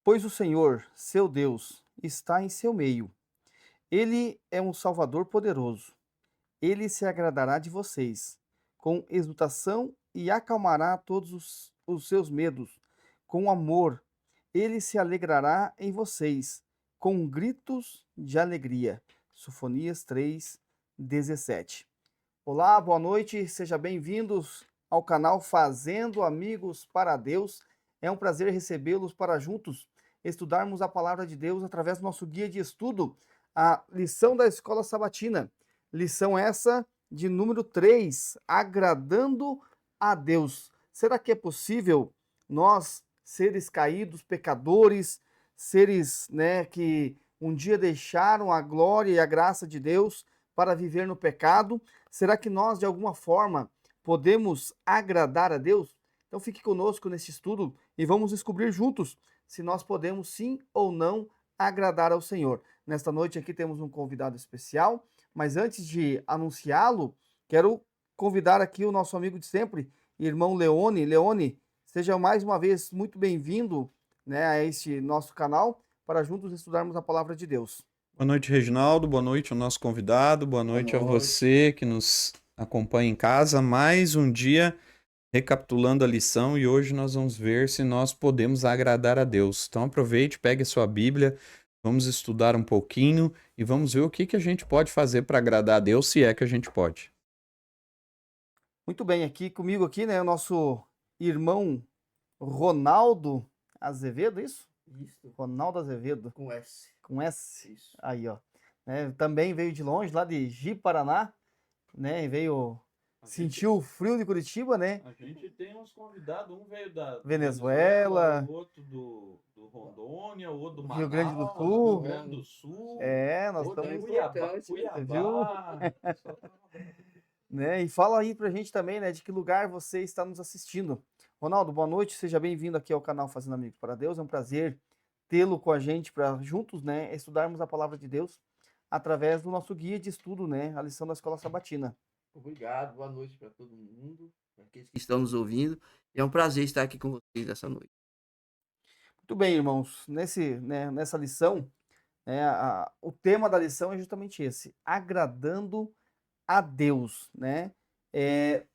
Pois o Senhor, seu Deus, está em seu meio. Ele é um Salvador poderoso. Ele se agradará de vocês, com exultação e acalmará todos os seus medos. Com amor, ele se alegrará em vocês, com gritos de alegria. Sofonias 3:17. Olá, boa noite, sejam bem-vindos ao canal Fazendo Amigos para Deus. É um prazer recebê-los para juntos estudarmos a palavra de Deus através do nosso guia de estudo, a lição da Escola Sabatina. Lição essa de número 3, agradando a Deus. Será que é possível nós, seres caídos, pecadores, seres, que um dia deixaram a glória e a graça de Deus para viver no pecado? Será que nós, de alguma forma, podemos agradar a Deus? Então fique conosco nesse estudo e vamos descobrir juntos se nós podemos sim ou não agradar ao Senhor. Nesta noite aqui temos um convidado especial, mas antes de anunciá-lo, quero convidar aqui o nosso amigo de sempre, irmão Leone. Leone, seja mais uma vez muito bem-vindo, a este nosso canal para juntos estudarmos a palavra de Deus. Boa noite, Reginaldo. Boa noite ao nosso convidado. Boa noite a você que nos acompanha em casa. Mais um dia recapitulando a lição e hoje nós vamos ver se nós podemos agradar a Deus. Então aproveite, pegue a sua Bíblia, vamos estudar um pouquinho e vamos ver o que a gente pode fazer para agradar a Deus, se é que a gente pode. Muito bem, aqui comigo aqui, o nosso irmão Ronaldo Azevedo, isso? Isso, Ronaldo Azevedo, com S. com S. Isso. Aí, ó. Também veio de longe, lá de Ji, Paraná, e veio sentiu o frio de Curitiba, né? A gente tem uns convidados, um veio da Venezuela, o outro do Rondônia, o outro do Rio Grande do Manaus, Sul. Rio Grande do Sul, Nós Pô, tá estamos, importante, Cuiabá. E fala aí pra gente também, de que lugar você está nos assistindo. Ronaldo, boa noite, seja bem-vindo aqui ao canal Fazendo Amigos para Deus. É um prazer tê-lo com a gente para juntos, estudarmos a palavra de Deus através do nosso guia de estudo, a lição da Escola Sabatina. Obrigado, boa noite para todo mundo, para aqueles que estão nos ouvindo. É um prazer estar aqui com vocês essa noite. Muito bem, irmãos. Nessa lição, o tema da lição é justamente esse: agradando a Deus,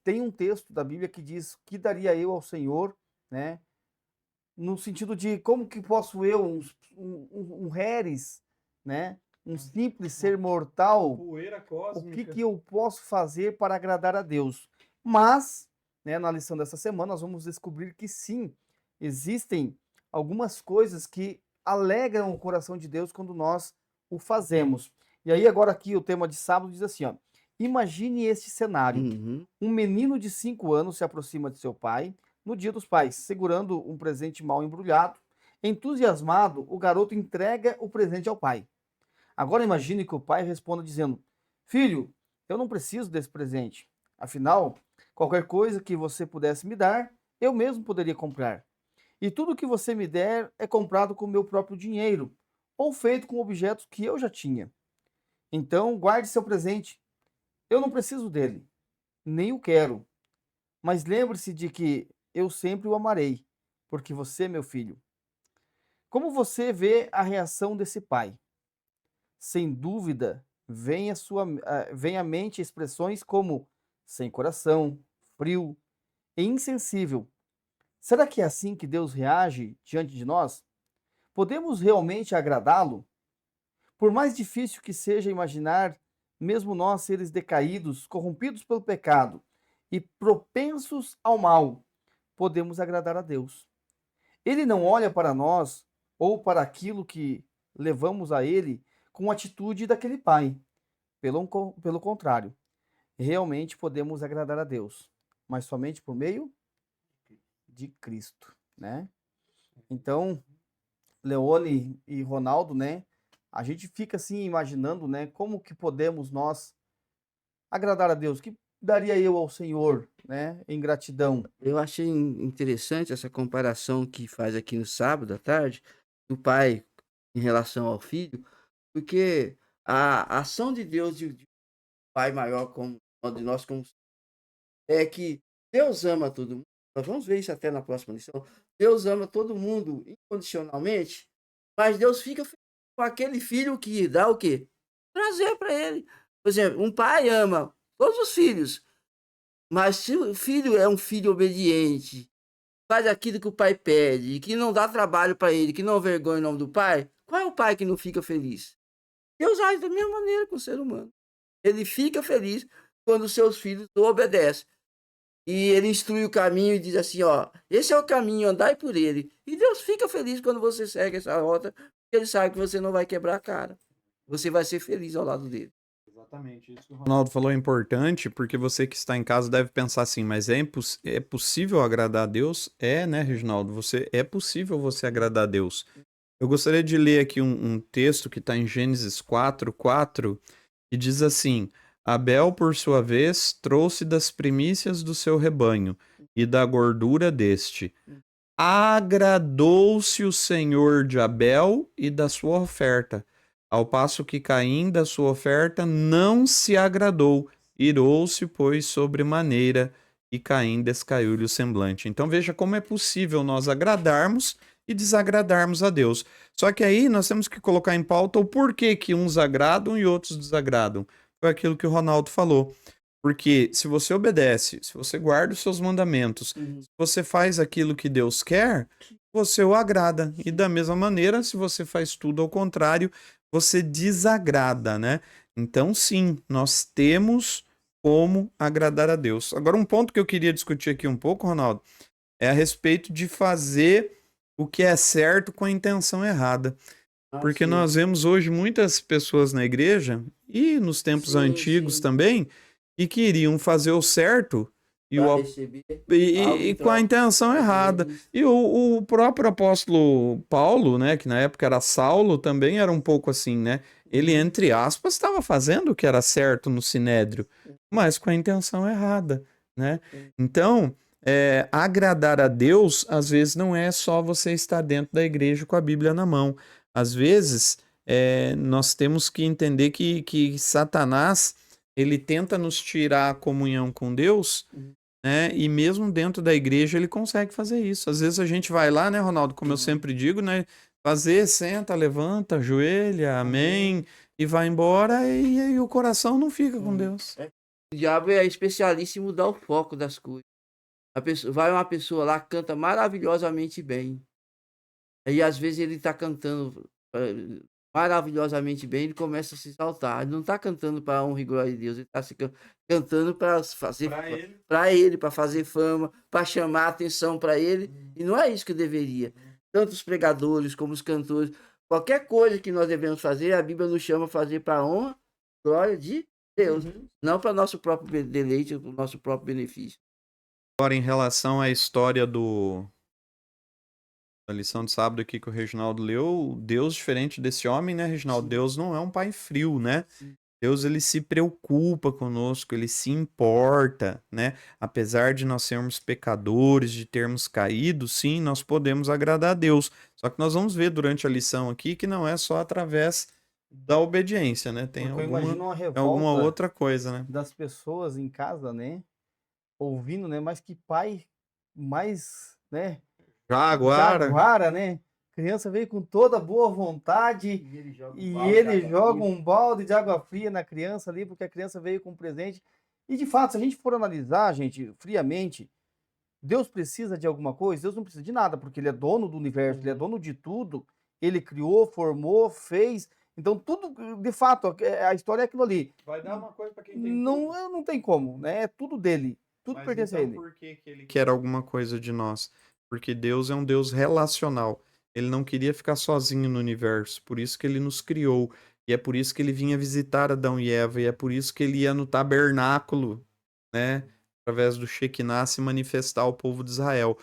tem um texto da Bíblia que diz: "Que daria eu ao Senhor", né? No sentido de como que posso eu, um reres, um simples ser mortal, Poeira o que cósmica. que eu posso fazer para agradar a Deus? Mas, na lição dessa semana, nós vamos descobrir que sim, existem algumas coisas que alegram o coração de Deus quando nós o fazemos. E aí, agora aqui, o tema de sábado diz assim, ó: imagine este cenário. Uhum. Um menino de 5 anos se aproxima de seu pai no Dia dos Pais, segurando um presente mal embrulhado. Entusiasmado, o garoto entrega o presente ao pai. Agora imagine que o pai responda dizendo: "Filho, eu não preciso desse presente. Afinal, qualquer coisa que você pudesse me dar, eu mesmo poderia comprar. E tudo que você me der é comprado com o meu próprio dinheiro, ou feito com objetos que eu já tinha. Então, guarde seu presente. Eu não preciso dele, nem o quero. Mas lembre-se de que eu sempre o amarei, porque você é meu filho." Como você vê a reação desse pai? Sem dúvida, vem à mente expressões como sem coração, frio e insensível. Será que é assim que Deus reage diante de nós? Podemos realmente agradá-lo? Por mais difícil que seja imaginar, mesmo nós, seres decaídos, corrompidos pelo pecado e propensos ao mal, podemos agradar a Deus. Ele não olha para nós ou para aquilo que levamos a Ele com a atitude daquele pai. Pelo contrário, realmente podemos agradar a Deus, mas somente por meio de Cristo, né? Então, Leone e Ronaldo, a gente fica assim imaginando, como que podemos nós agradar a Deus? Que daria eu ao Senhor, em gratidão? Eu achei interessante essa comparação que faz aqui no sábado à tarde, do pai em relação ao filho, porque a ação de Deus de pai maior como de nós como é que Deus ama todo mundo. Nós vamos ver isso até na próxima lição. Deus ama todo mundo incondicionalmente, mas Deus fica feliz com aquele filho que dá o quê? Prazer para ele. Por exemplo, um pai ama todos os filhos, mas se o filho é um filho obediente, faz aquilo que o pai pede, que não dá trabalho para ele, que não vergonha o nome do pai, qual é o pai que não fica feliz? Deus age da mesma maneira com o ser humano. Ele fica feliz quando os seus filhos o obedecem. E ele instrui o caminho e diz assim, ó, esse é o caminho, andai por ele. E Deus fica feliz quando você segue essa rota, porque ele sabe que você não vai quebrar a cara. Você vai ser feliz ao lado dele. Exatamente, isso que o Ronaldo falou é importante, porque você que está em casa deve pensar assim, mas é possível agradar a Deus? É, né, Reginaldo? É possível você agradar a Deus. Eu gostaria de ler aqui um texto que está em Gênesis 4:4, que diz assim: Abel, por sua vez, trouxe das primícias do seu rebanho e da gordura deste. Agradou-se o Senhor de Abel e da sua oferta, ao passo que Caim da sua oferta não se agradou, irou-se, pois, sobremaneira, e Caim descaiu-lhe o semblante. Então veja como é possível nós agradarmos e desagradarmos a Deus. Só que aí nós temos que colocar em pauta o porquê que uns agradam e outros desagradam. Foi aquilo que o Ronaldo falou. Porque se você obedece, se você guarda os seus mandamentos, se você faz aquilo que Deus quer, você o agrada. E da mesma maneira, se você faz tudo ao contrário, você desagrada, né? Então, sim, nós temos como agradar a Deus. Agora, um ponto que eu queria discutir aqui um pouco, Ronaldo, é a respeito de fazer o que é certo com a intenção errada. Porque Sim, nós vemos hoje muitas pessoas na igreja e nos tempos antigos sim. também que queriam fazer o certo e, Para o, receber algo e em com a troca. intenção Às errada. vezes, E o próprio apóstolo Paulo, né, que na época era Saulo, também era um pouco assim, né? Ele, entre aspas, estava fazendo o que era certo no sinédrio, mas com a intenção errada, né? Então, agradar a Deus, às vezes, não é só você estar dentro da igreja com a Bíblia na mão. Às vezes, nós temos que entender que Satanás, ele tenta nos tirar a comunhão com Deus, né? E mesmo dentro da igreja ele consegue fazer isso. Às vezes a gente vai lá, né, Ronaldo, como eu sempre digo, né, fazer, senta, levanta, ajoelha, amém, e vai embora e aí o coração não fica com Deus. o diabo é especialista em mudar o foco das coisas. Vai uma pessoa lá, canta maravilhosamente bem. Aí às vezes ele está cantando maravilhosamente bem, ele começa a se exaltar. Ele não está cantando para honra e glória de Deus, ele está cantando para fazer para ele, para fazer fama, para chamar a atenção para ele. E não é isso que deveria. Tanto os pregadores como os cantores, qualquer coisa que nós devemos fazer, a Bíblia nos chama a fazer para a honra e glória de Deus, não para nosso próprio deleite, para o nosso próprio benefício. Agora, em relação à história da lição de sábado aqui que o Reginaldo leu, Deus, diferente desse homem, né, Reginaldo? Sim. Deus não é um pai frio, né? Sim. Deus, ele se preocupa conosco, ele se importa, né? Apesar de nós sermos pecadores, de termos caído, sim, nós podemos agradar a Deus. Só que nós vamos ver durante a lição aqui que não é só através da obediência, né? Tem Porque eu imagino uma alguma revolta outra coisa, né? das pessoas em casa, né? Ouvindo, né? Mas que pai mais, né? Jaguara. Jaguara, né? Criança veio com toda boa vontade e ele joga um balde de água fria na criança ali, porque a criança veio com um presente. E de fato, se a gente for analisar, gente, friamente, Deus precisa de alguma coisa? Deus não precisa de nada, porque ele é dono do universo, ele é dono de tudo. Ele criou, formou, fez. Então, tudo, de fato, a história é aquilo ali. Vai dar uma coisa para quem Não tem como, né? É tudo dele. Tudo Mas pertence a então ele. por que ele quer alguma coisa de nós? Porque Deus é um Deus relacional. Ele não queria ficar sozinho no universo, por isso que ele nos criou. E é por isso que ele vinha visitar Adão e Eva, e é por isso que ele ia no tabernáculo, né? Através do Shekinah se manifestar ao povo de Israel.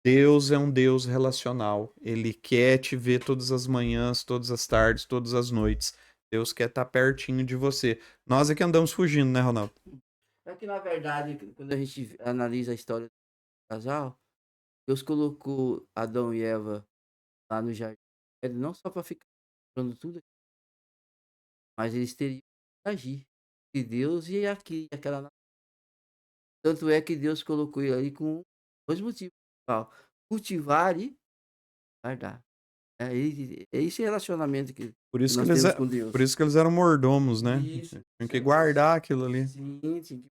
Deus é um Deus relacional. Ele quer te ver todas as manhãs, todas as tardes, todas as noites. Deus quer estar pertinho de você. Nós é que andamos fugindo, né, Ronaldo? É que, na verdade, quando a gente analisa a história do casal, Deus colocou Adão e Eva lá no jardim, não só para ficar falando tudo, mas eles teriam que agir. E Deus e aqui, aquela. Tanto é que Deus colocou ele ali com dois motivos. Principal. cultivar e guardar. É esse relacionamento que Por isso que nós eles, temos com Deus. por isso que eles eram mordomos, né? Isso. Tinham que guardar aquilo ali. Sim.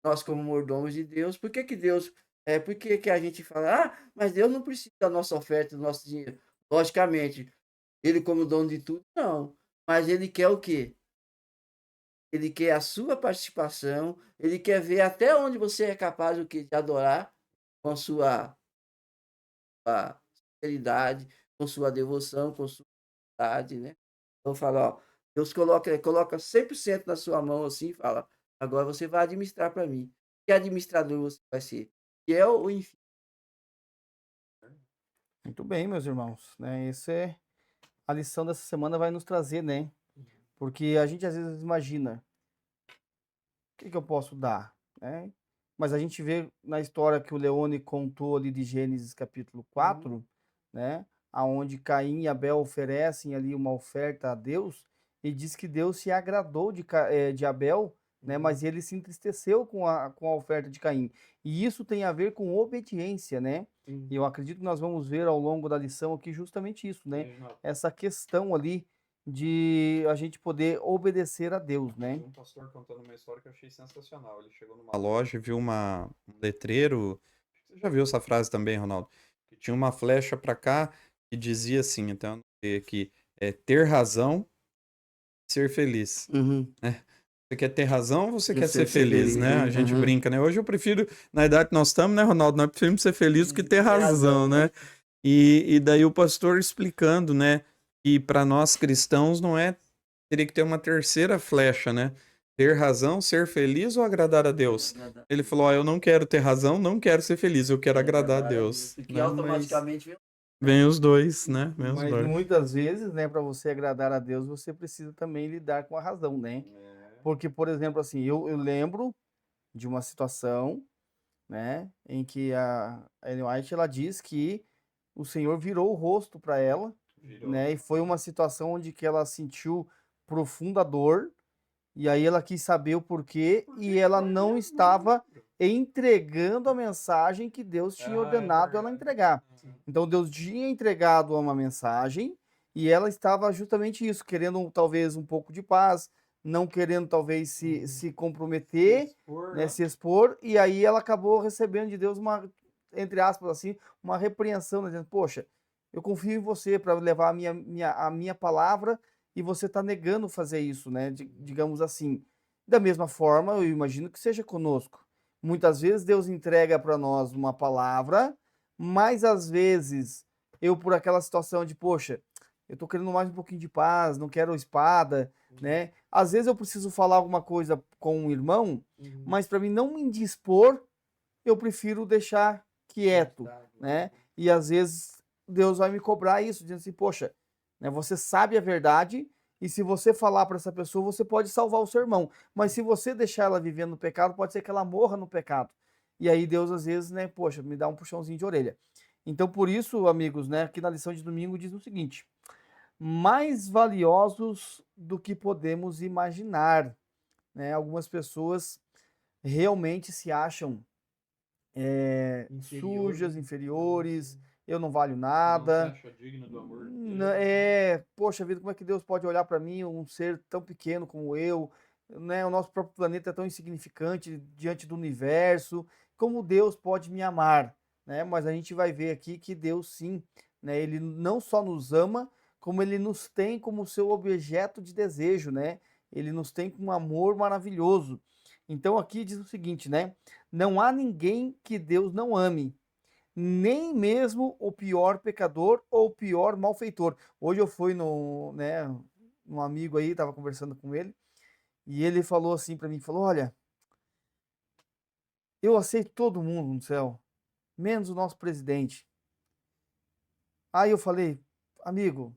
Nós como mordomos de Deus, por que que Deus... por que que a gente fala, mas Deus não precisa da nossa oferta, do nosso dinheiro. Logicamente, ele como dono de tudo, não. Mas ele quer o quê? Ele quer a sua participação, ele quer ver até onde você é capaz o quê? De adorar com a sua sinceridade, com sua devoção, com sua vontade, né? Então fala, ó, Deus coloca 100% na sua mão assim e fala, agora você vai administrar para mim. Que administrador você vai ser? Que é o enfim. Muito bem, meus irmãos, né? Essa é a lição dessa semana vai nos trazer, né? Porque a gente às vezes imagina, o que que eu posso dar, né? Mas a gente vê na história que o Leone contou ali de Gênesis capítulo 4, né? Aonde Caim e Abel oferecem ali uma oferta a Deus e diz que Deus se agradou de Abel, né? Mas ele se entristeceu com a oferta de Caim. E isso tem a ver com obediência, né? E eu acredito que nós vamos ver ao longo da lição aqui justamente isso, né? Essa questão ali de a gente poder obedecer a Deus, né? Um pastor contando uma história que eu achei sensacional. Ele chegou numa loja e viu um letreiro. Você já viu essa frase também, Ronaldo? Que tinha uma flecha para cá que dizia assim, então, eu anotei aqui, ter razão, ser feliz. Né? Você quer ter razão ou você quer ser feliz, né? A gente brinca, né? Hoje eu prefiro, na idade que nós estamos, né, Ronaldo? Nós preferimos ser felizes que ter razão, né? E daí o pastor explicando, né? Que para nós cristãos não é... Teria que ter uma terceira flecha, né? Ter razão, ser feliz ou agradar a Deus? Ele falou, eu não quero ter razão, não quero ser feliz, eu quero agradar a Deus. E automaticamente Vem os dois, né? Vem os Mas dois. muitas vezes, né, para você agradar a Deus, você precisa também lidar com a razão, né? Porque, por exemplo, assim, eu lembro de uma situação, né, em que a Ellen White, ela diz que o Senhor virou o rosto para ela, né, e foi uma situação onde que ela sentiu profunda dor, e aí ela quis saber o porquê, e ela não estava entregando a mensagem que Deus tinha ordenado ela entregar. Então Deus tinha entregado uma mensagem e ela estava justamente isso, querendo talvez um pouco de paz, não querendo talvez se comprometer, né, se expor, e aí ela acabou recebendo de Deus uma, entre aspas assim, uma repreensão, né, dizendo, poxa, eu confio em você para levar a minha palavra e você está negando fazer isso, né, digamos assim. Da mesma forma, eu imagino que seja conosco. Muitas vezes Deus entrega para nós uma palavra, mas às vezes eu, por aquela situação de, poxa, eu tô querendo mais um pouquinho de paz, não quero espada, né? Às vezes eu preciso falar alguma coisa com um irmão, mas para mim não me indispor, eu prefiro deixar quieto, né? E às vezes Deus vai me cobrar isso, dizendo assim, poxa, né, você sabe a verdade, e se você falar para essa pessoa, você pode salvar o seu irmão. Mas se você deixar ela vivendo no pecado, pode ser que ela morra no pecado. E aí Deus, às vezes, né, poxa, me dá um puxãozinho de orelha. Então, por isso, amigos, né, aqui na lição de domingo diz o seguinte: mais valiosos do que podemos imaginar, né? Algumas pessoas realmente se acham sujas, inferiores, eu não valho nada. Não se acha digno do amor de Deus. Poxa vida, como é que Deus pode olhar para mim, um ser tão pequeno como eu, né? O nosso próprio planeta é tão insignificante diante do universo. Como Deus pode me amar, né? Mas a gente vai ver aqui que Deus sim, né? Ele não só nos ama, como ele nos tem como seu objeto de desejo, né? Ele nos tem com um amor maravilhoso. Então aqui diz o seguinte, né? Não há ninguém que Deus não ame, nem mesmo o pior pecador ou o pior malfeitor. Hoje eu fui né, um amigo aí, estava conversando com ele, e ele falou assim para mim, falou, olha, eu aceito todo mundo no céu, menos o nosso presidente. Aí eu falei, amigo,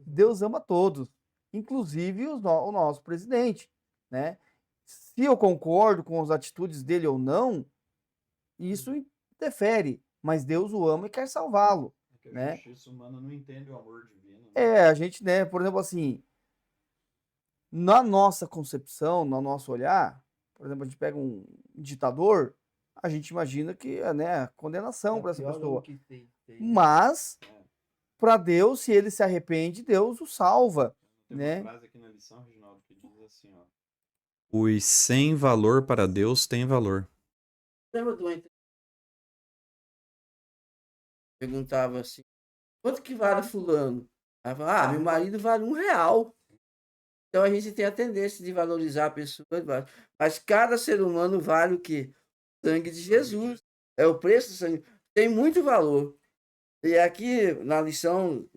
Deus ama todos, inclusive o nosso presidente, né? Se eu concordo com as atitudes dele ou não, isso interfere, mas Deus o ama e quer salvá-lo, Porque a né? justiça humana não entende o amor divino. A gente, né, por exemplo, assim, na nossa concepção, no nosso olhar, por exemplo, a gente pega um ditador, a gente imagina que é, né, condenação para essa Pior pessoa. que tem. Mas, para Deus, se ele se arrepende, Deus o salva, Tem né? uma frase aqui na lição, Reginaldo, que diz assim, ó. Os sem valor para Deus têm valor. Lembra do perguntava assim, quanto que vale fulano? Aí falava, meu marido vale R$1. Então a gente tem a tendência de valorizar a pessoa, mas cada ser humano vale o quê? O sangue de Jesus. É o preço do sangue. Tem muito valor. E aqui na lição,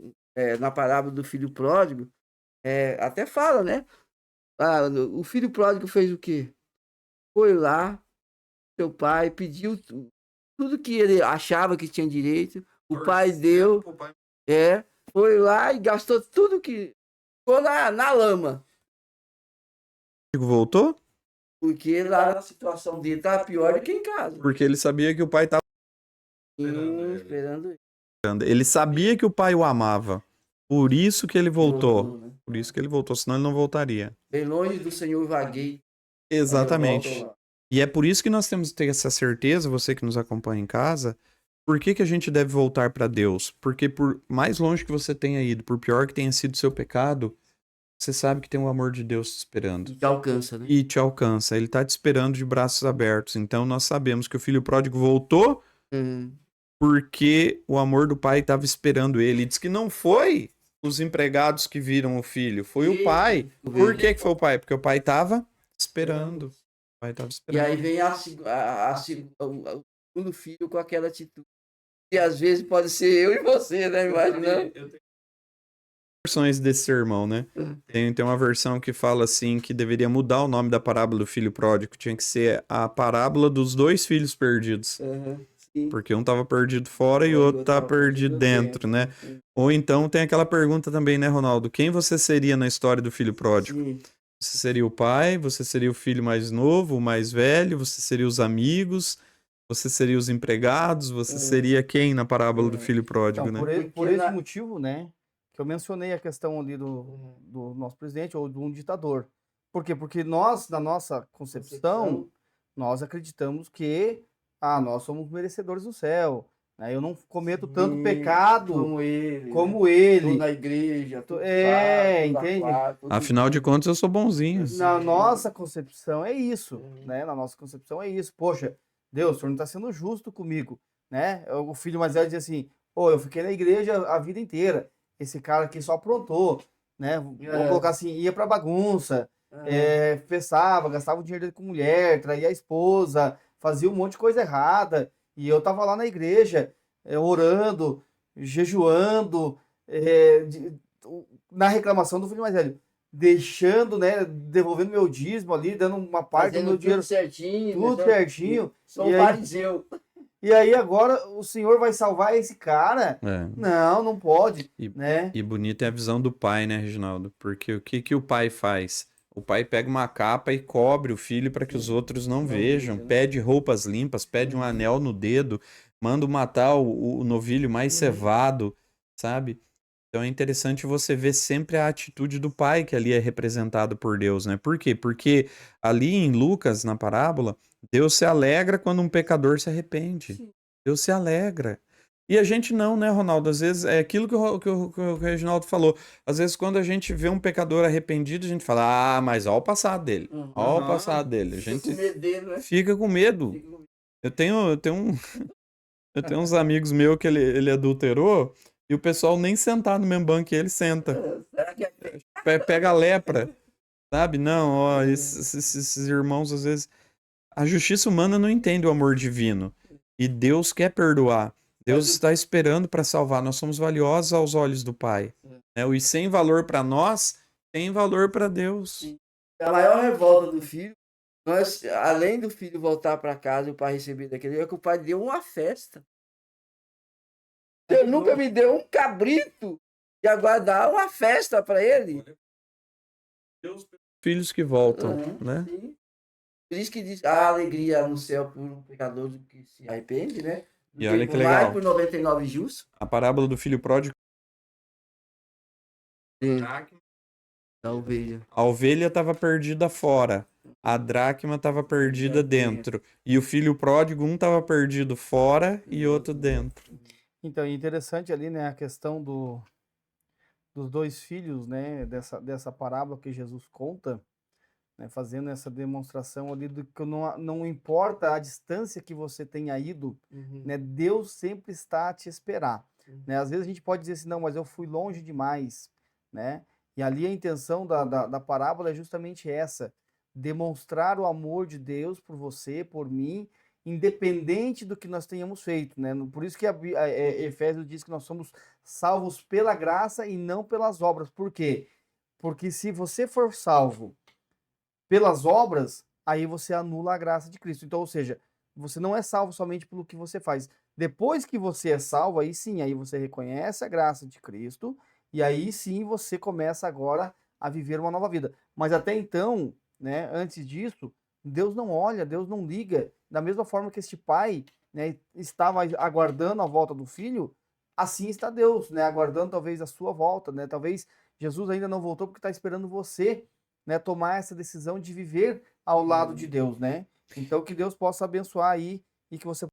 na parábola do filho pródigo, até fala, né? O filho pródigo fez o quê? Foi lá, seu pai pediu tudo que ele achava que tinha direito, o pai deu, foi lá e gastou tudo que ficou na lama, Voltou? porque lá a situação dele estava pior do que em casa. Porque ele sabia que o pai estava Esperando ele. esperando. Ele sabia que o pai o amava. Por isso que ele voltou. Né? Por isso que ele voltou, senão ele não voltaria. Bem longe do Senhor vaguei. Exatamente. E é por isso que nós temos que ter essa certeza, você que nos acompanha em casa, por que que a gente deve voltar para Deus? Porque por mais longe que você tenha ido, por pior que tenha sido o seu pecado, você sabe que tem o amor de Deus te esperando. E te alcança, né? E te alcança. Ele está te esperando de braços abertos. Então nós sabemos que o filho pródigo voltou porque o amor do pai estava esperando ele. E diz que não foi os empregados que viram o filho, foi o pai. Por que que foi o pai? Porque o pai estava esperando. O pai estava E esperando. aí vem o segundo filho com aquela atitude. E às vezes pode ser eu e você, né? Imaginando. Versões desse sermão, né? Tem uma versão que fala assim que deveria mudar o nome da parábola do filho pródigo, tinha que ser a parábola dos dois filhos perdidos. Porque um tava perdido fora e o outro tá perdido dentro, né? Ou então tem aquela pergunta também, né, Ronaldo? Quem você seria na história do filho pródigo? Sim. Você seria o pai? Você seria o filho mais novo, o mais velho? Você seria os amigos? Você seria os empregados? Você seria quem na parábola do filho pródigo, Então, né? por esse motivo, né, que eu mencionei a questão ali do nosso presidente ou de um ditador. Por quê? Porque nós, na nossa concepção, nós acreditamos que nós somos merecedores do céu. Né? Eu não cometo tanto pecado como ele. Tô na igreja, tô entende? Afinal de contas, eu sou bonzinho. Na nossa concepção é isso, né? Na nossa concepção é isso. Poxa, Deus, o senhor não está sendo justo comigo, né? O filho mais velho diz assim, pô, eu fiquei na igreja a vida inteira. Esse cara aqui só aprontou, né? Vamos colocar assim, ia pra bagunça, festava, gastava o dinheiro dele com mulher, traía a esposa, fazia um monte de coisa errada. E eu tava lá na igreja, orando, jejuando, na reclamação do filho mais velho. Deixando, né, devolvendo meu dízimo ali, dando uma parte do meu dinheiro. Tudo certinho. Sou um fariseu. E aí agora o senhor vai salvar esse cara? Não, não pode, né? E bonita é a visão do pai, né, Reginaldo? Porque o que o pai faz? O pai pega uma capa e cobre o filho para que os outros não vejam, pede roupas limpas, pede um anel no dedo, manda matar o novilho mais cevado, sabe? Então é interessante você ver sempre a atitude do pai que ali é representado por Deus, né? Por quê? Porque ali em Lucas, na parábola, Deus se alegra quando um pecador se arrepende. Sim. Deus se alegra. E a gente não, né, Ronaldo? Às vezes é aquilo que o Reginaldo falou. Às vezes quando a gente vê um pecador arrependido, a gente fala, mas olha o passado dele. Olha o passado dele. A gente fica com medo. Eu tenho uns amigos meus que ele adulterou. E o pessoal nem sentar no mesmo banco que ele senta. Pega a lepra. Sabe? Não, ó, esses irmãos, às vezes... A justiça humana não entende o amor divino. E Deus quer perdoar. Deus está esperando para salvar. Nós somos valiosos aos olhos do Pai. E sem valor para nós, tem valor para Deus. A maior revolta do filho, além do filho voltar para casa e o pai receber daquele, é que o pai deu uma festa. Deus nunca me deu um cabrito e agora dá uma festa para ele. Filhos que voltam, né? Sim. Por isso que diz a alegria no céu por um pecador que se arrepende, né? E olha que legal. Mais por 99 justos. A parábola do filho pródigo. Da ovelha. A ovelha estava perdida fora. A dracma estava perdida dentro. E o filho pródigo, um estava perdido fora e outro dentro. Então, é interessante ali, né, a questão dos dois filhos, né, dessa parábola que Jesus conta, né, fazendo essa demonstração ali do que não importa a distância que você tenha ido, né, Deus sempre está a te esperar, né? Às vezes a gente pode dizer assim, não, mas eu fui longe demais, né? E ali a intenção da parábola é justamente essa, demonstrar o amor de Deus por você, por mim, independente do que nós tenhamos feito, né? Por isso que Efésios diz que nós somos salvos pela graça e não pelas obras. Por quê? Porque se você for salvo pelas obras, aí você anula a graça de Cristo. Então, ou seja, você não é salvo somente pelo que você faz. Depois que você é salvo, aí sim, aí você reconhece a graça de Cristo e aí sim você começa agora a viver uma nova vida. Mas até então, né, antes disso, Deus não olha, Deus não liga. Da mesma forma que este pai, né, estava aguardando a volta do filho, assim está Deus, né, aguardando talvez a sua volta, né? Talvez Jesus ainda não voltou porque está esperando você, né, tomar essa decisão de viver ao lado de Deus, né? Então que Deus possa abençoar aí e que você.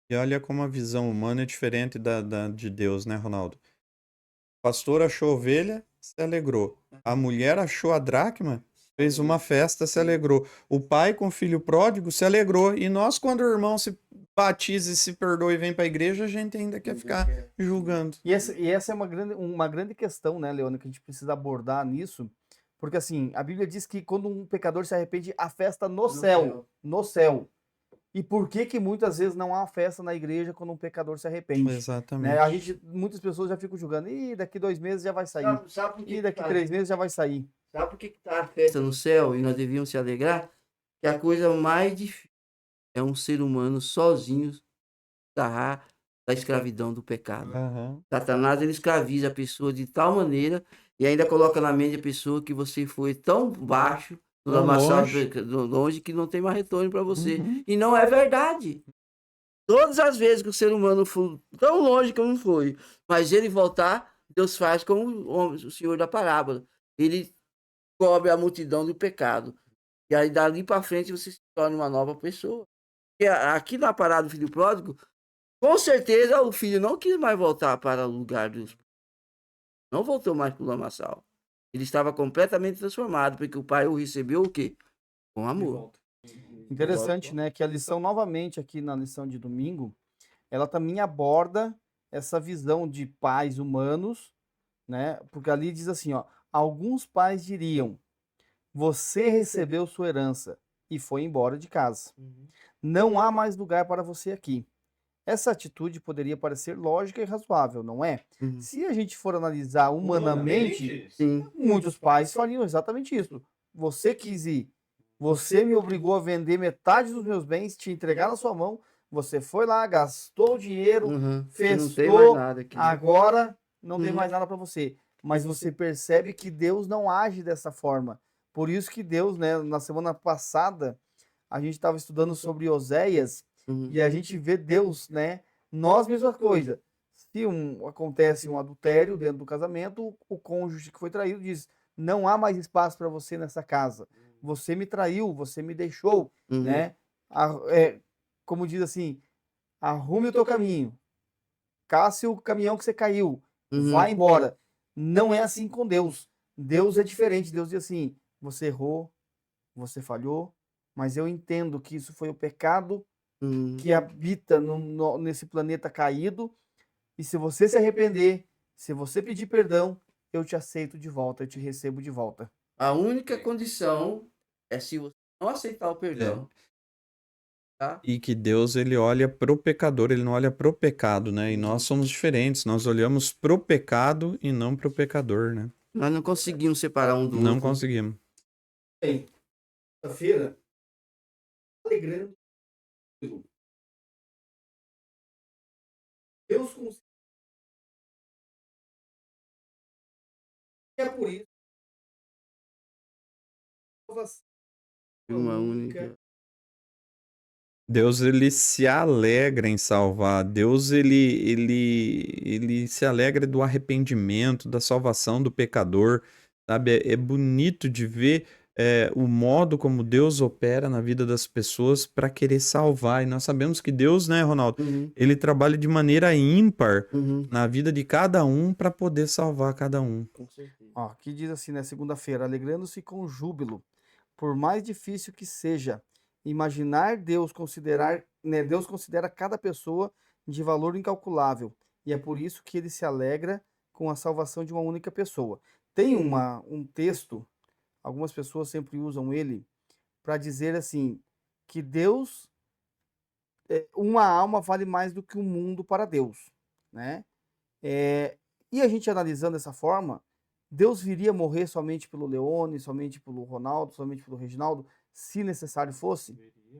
E olha como a visão humana é diferente da de Deus, né, Ronaldo? O pastor achou a ovelha, se alegrou. A mulher achou a dracma, fez uma festa, se alegrou. O pai com o filho pródigo se alegrou. E nós, quando o irmão se batiza e se perdoa e vem para a igreja, a gente ainda quer ficar julgando. E essa é uma grande questão, né, Leona, que a gente precisa abordar nisso, porque assim, a Bíblia diz que quando um pecador se arrepende, há festa no céu, no céu. E por que que muitas vezes não há festa na igreja quando um pecador se arrepende? Né? Exatamente. Muitas pessoas já ficam julgando, e daqui 2 meses já vai sair, Sabe por que e daqui tá? 3 meses já vai sair. Sabe por que tá a festa no céu e nós devíamos se alegrar? Que a coisa mais difícil é um ser humano sozinho escapar da escravidão do pecado. Aham. Satanás, ele escraviza a pessoa de tal maneira e ainda coloca na mente a pessoa que você foi tão baixo, no Tão lamaçal longe. longe, que não tem mais retorno para você. Uhum. E não é verdade. Todas as vezes que o ser humano foi tão longe como foi, mas ele voltar, Deus faz como o senhor da parábola. Ele cobre a multidão do pecado. E aí, dali para frente, você se torna uma nova pessoa. E aqui na parada do filho pródigo, com certeza o filho não quis mais voltar para o lugar dos. Não voltou mais para o lamaçal. Ele estava completamente transformado, porque o pai o recebeu o quê? Com amor. Interessante, né, que a lição novamente aqui na lição de domingo, ela também aborda essa visão de pais humanos, né? Porque ali diz assim, ó, alguns pais diriam: você recebeu sua herança e foi embora de casa. Não há mais lugar para você aqui. Essa atitude poderia parecer lógica e razoável, não é? Uhum. Se a gente for analisar humanamente, Sim. muitos pais fariam exatamente isso. Você quis ir, você me obrigou a vender metade dos meus bens, te entregar na sua mão, você foi lá, gastou o dinheiro, Uhum. festou, Não tem mais nada aqui. agora não tem Uhum. mais nada para você. Mas você percebe que Deus não age dessa forma. Por isso que Deus, né, na semana passada, a gente estava estudando sobre Oséias, Uhum. e a gente vê Deus, né? Nós, mesma coisa. Se acontece um adultério dentro do casamento, o cônjuge que foi traído diz: não há mais espaço para você nessa casa. Você me traiu, você me deixou, Uhum. né? Como diz assim, arrume o teu caminho, casse o caminhão que você caiu, Uhum. vai embora. Não é assim com Deus. Deus é diferente. Deus diz assim: você errou, você falhou, mas eu entendo que isso foi o pecado Uhum. que habita nesse planeta caído, e se você se arrepender, se você pedir perdão, eu te aceito de volta, eu te recebo de volta. A única condição é se você não aceitar o perdão. Tá? E que Deus, ele olha pro pecador, ele não olha pro pecado, né? E nós somos diferentes, nós olhamos pro pecado e não pro pecador, né? Nós não conseguimos separar um do Não outro. conseguimos. Bem, sexta-feira, alegrando. Deus conseguiu. É por isso. Uma única. Deus, ele se alegra em salvar. Deus, ele se alegra do arrependimento, da salvação do pecador, sabe? É bonito de ver o modo como Deus opera na vida das pessoas para querer salvar. E nós sabemos que Deus, né, Ronaldo, Uhum, ele trabalha de maneira ímpar uhum. na vida de cada um para poder salvar cada um. Com certeza. Ó, aqui diz assim, né? Segunda-feira, alegrando-se com júbilo, por mais difícil que seja, imaginar Deus considerar, né? Deus considera cada pessoa de valor incalculável, e é por isso que ele se alegra com a salvação de uma única pessoa. Tem um texto, algumas pessoas sempre usam ele para dizer assim, que Deus, uma alma vale mais do que um mundo para Deus, né? E a gente analisando dessa forma, Deus viria morrer somente pelo Leone, somente pelo Ronaldo, somente pelo Reginaldo, se necessário fosse?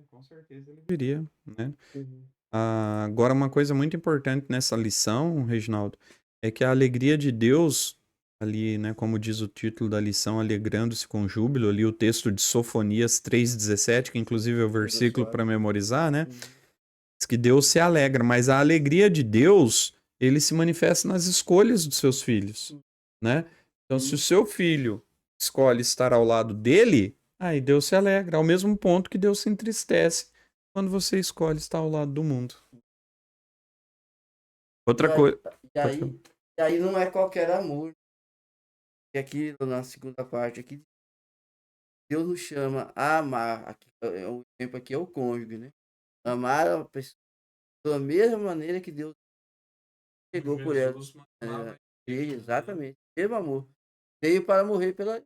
Com certeza ele viria, né? Uhum. Agora, uma coisa muito importante nessa lição, Reginaldo, é que a alegria de Deus, ali, né, como diz o título da lição, alegrando-se com júbilo, ali o texto de Sofonias 3,17, que inclusive é o versículo para memorizar, né? Uhum. Diz que Deus se alegra, mas a alegria de Deus, ele se manifesta nas escolhas dos seus filhos, né? Então, se o seu filho escolhe estar ao lado dele, aí Deus se alegra, ao mesmo ponto que Deus se entristece quando você escolhe estar ao lado do mundo. Outra E aí, coisa. e aí, e aí não é qualquer amor. E aqui na segunda parte aqui, Deus nos chama a amar. Aqui, o exemplo aqui é o cônjuge, né? Amar a pessoa da mesma maneira que Deus chegou por ela. Exatamente. Mesmo amor. Veio para morrer pela.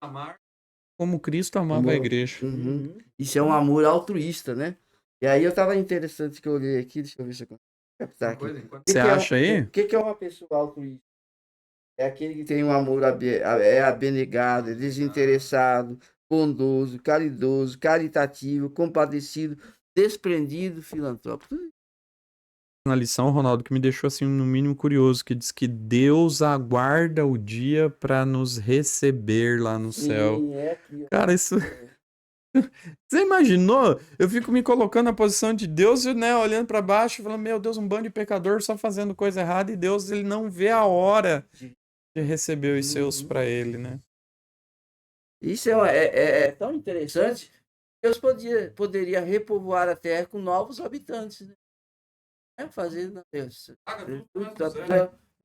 Amar como Cristo amava a igreja. Uhum. Isso é um amor altruísta, né? E aí eu tava interessante que eu olhei aqui, deixa eu ver se eu consigo captar aqui. Você acha aí? O que é uma pessoa altruísta? É aquele que tem um amor é abnegado, é desinteressado, bondoso, caridoso, caritativo, compadecido, desprendido, filantrópico. Tudo Na lição, Ronaldo, que me deixou assim no mínimo curioso, que diz que Deus aguarda o dia para nos receber lá no céu. sim, é aqui. Cara, isso. Você imaginou? Eu fico me colocando na posição de Deus, né, olhando para baixo, falando, meu Deus, um bando de pecador só fazendo coisa errada, e Deus, ele não vê a hora de receber os seus para ele, né? Isso é tão interessante. Deus poderia repovoar a terra com novos habitantes, né? Fazendo Deus.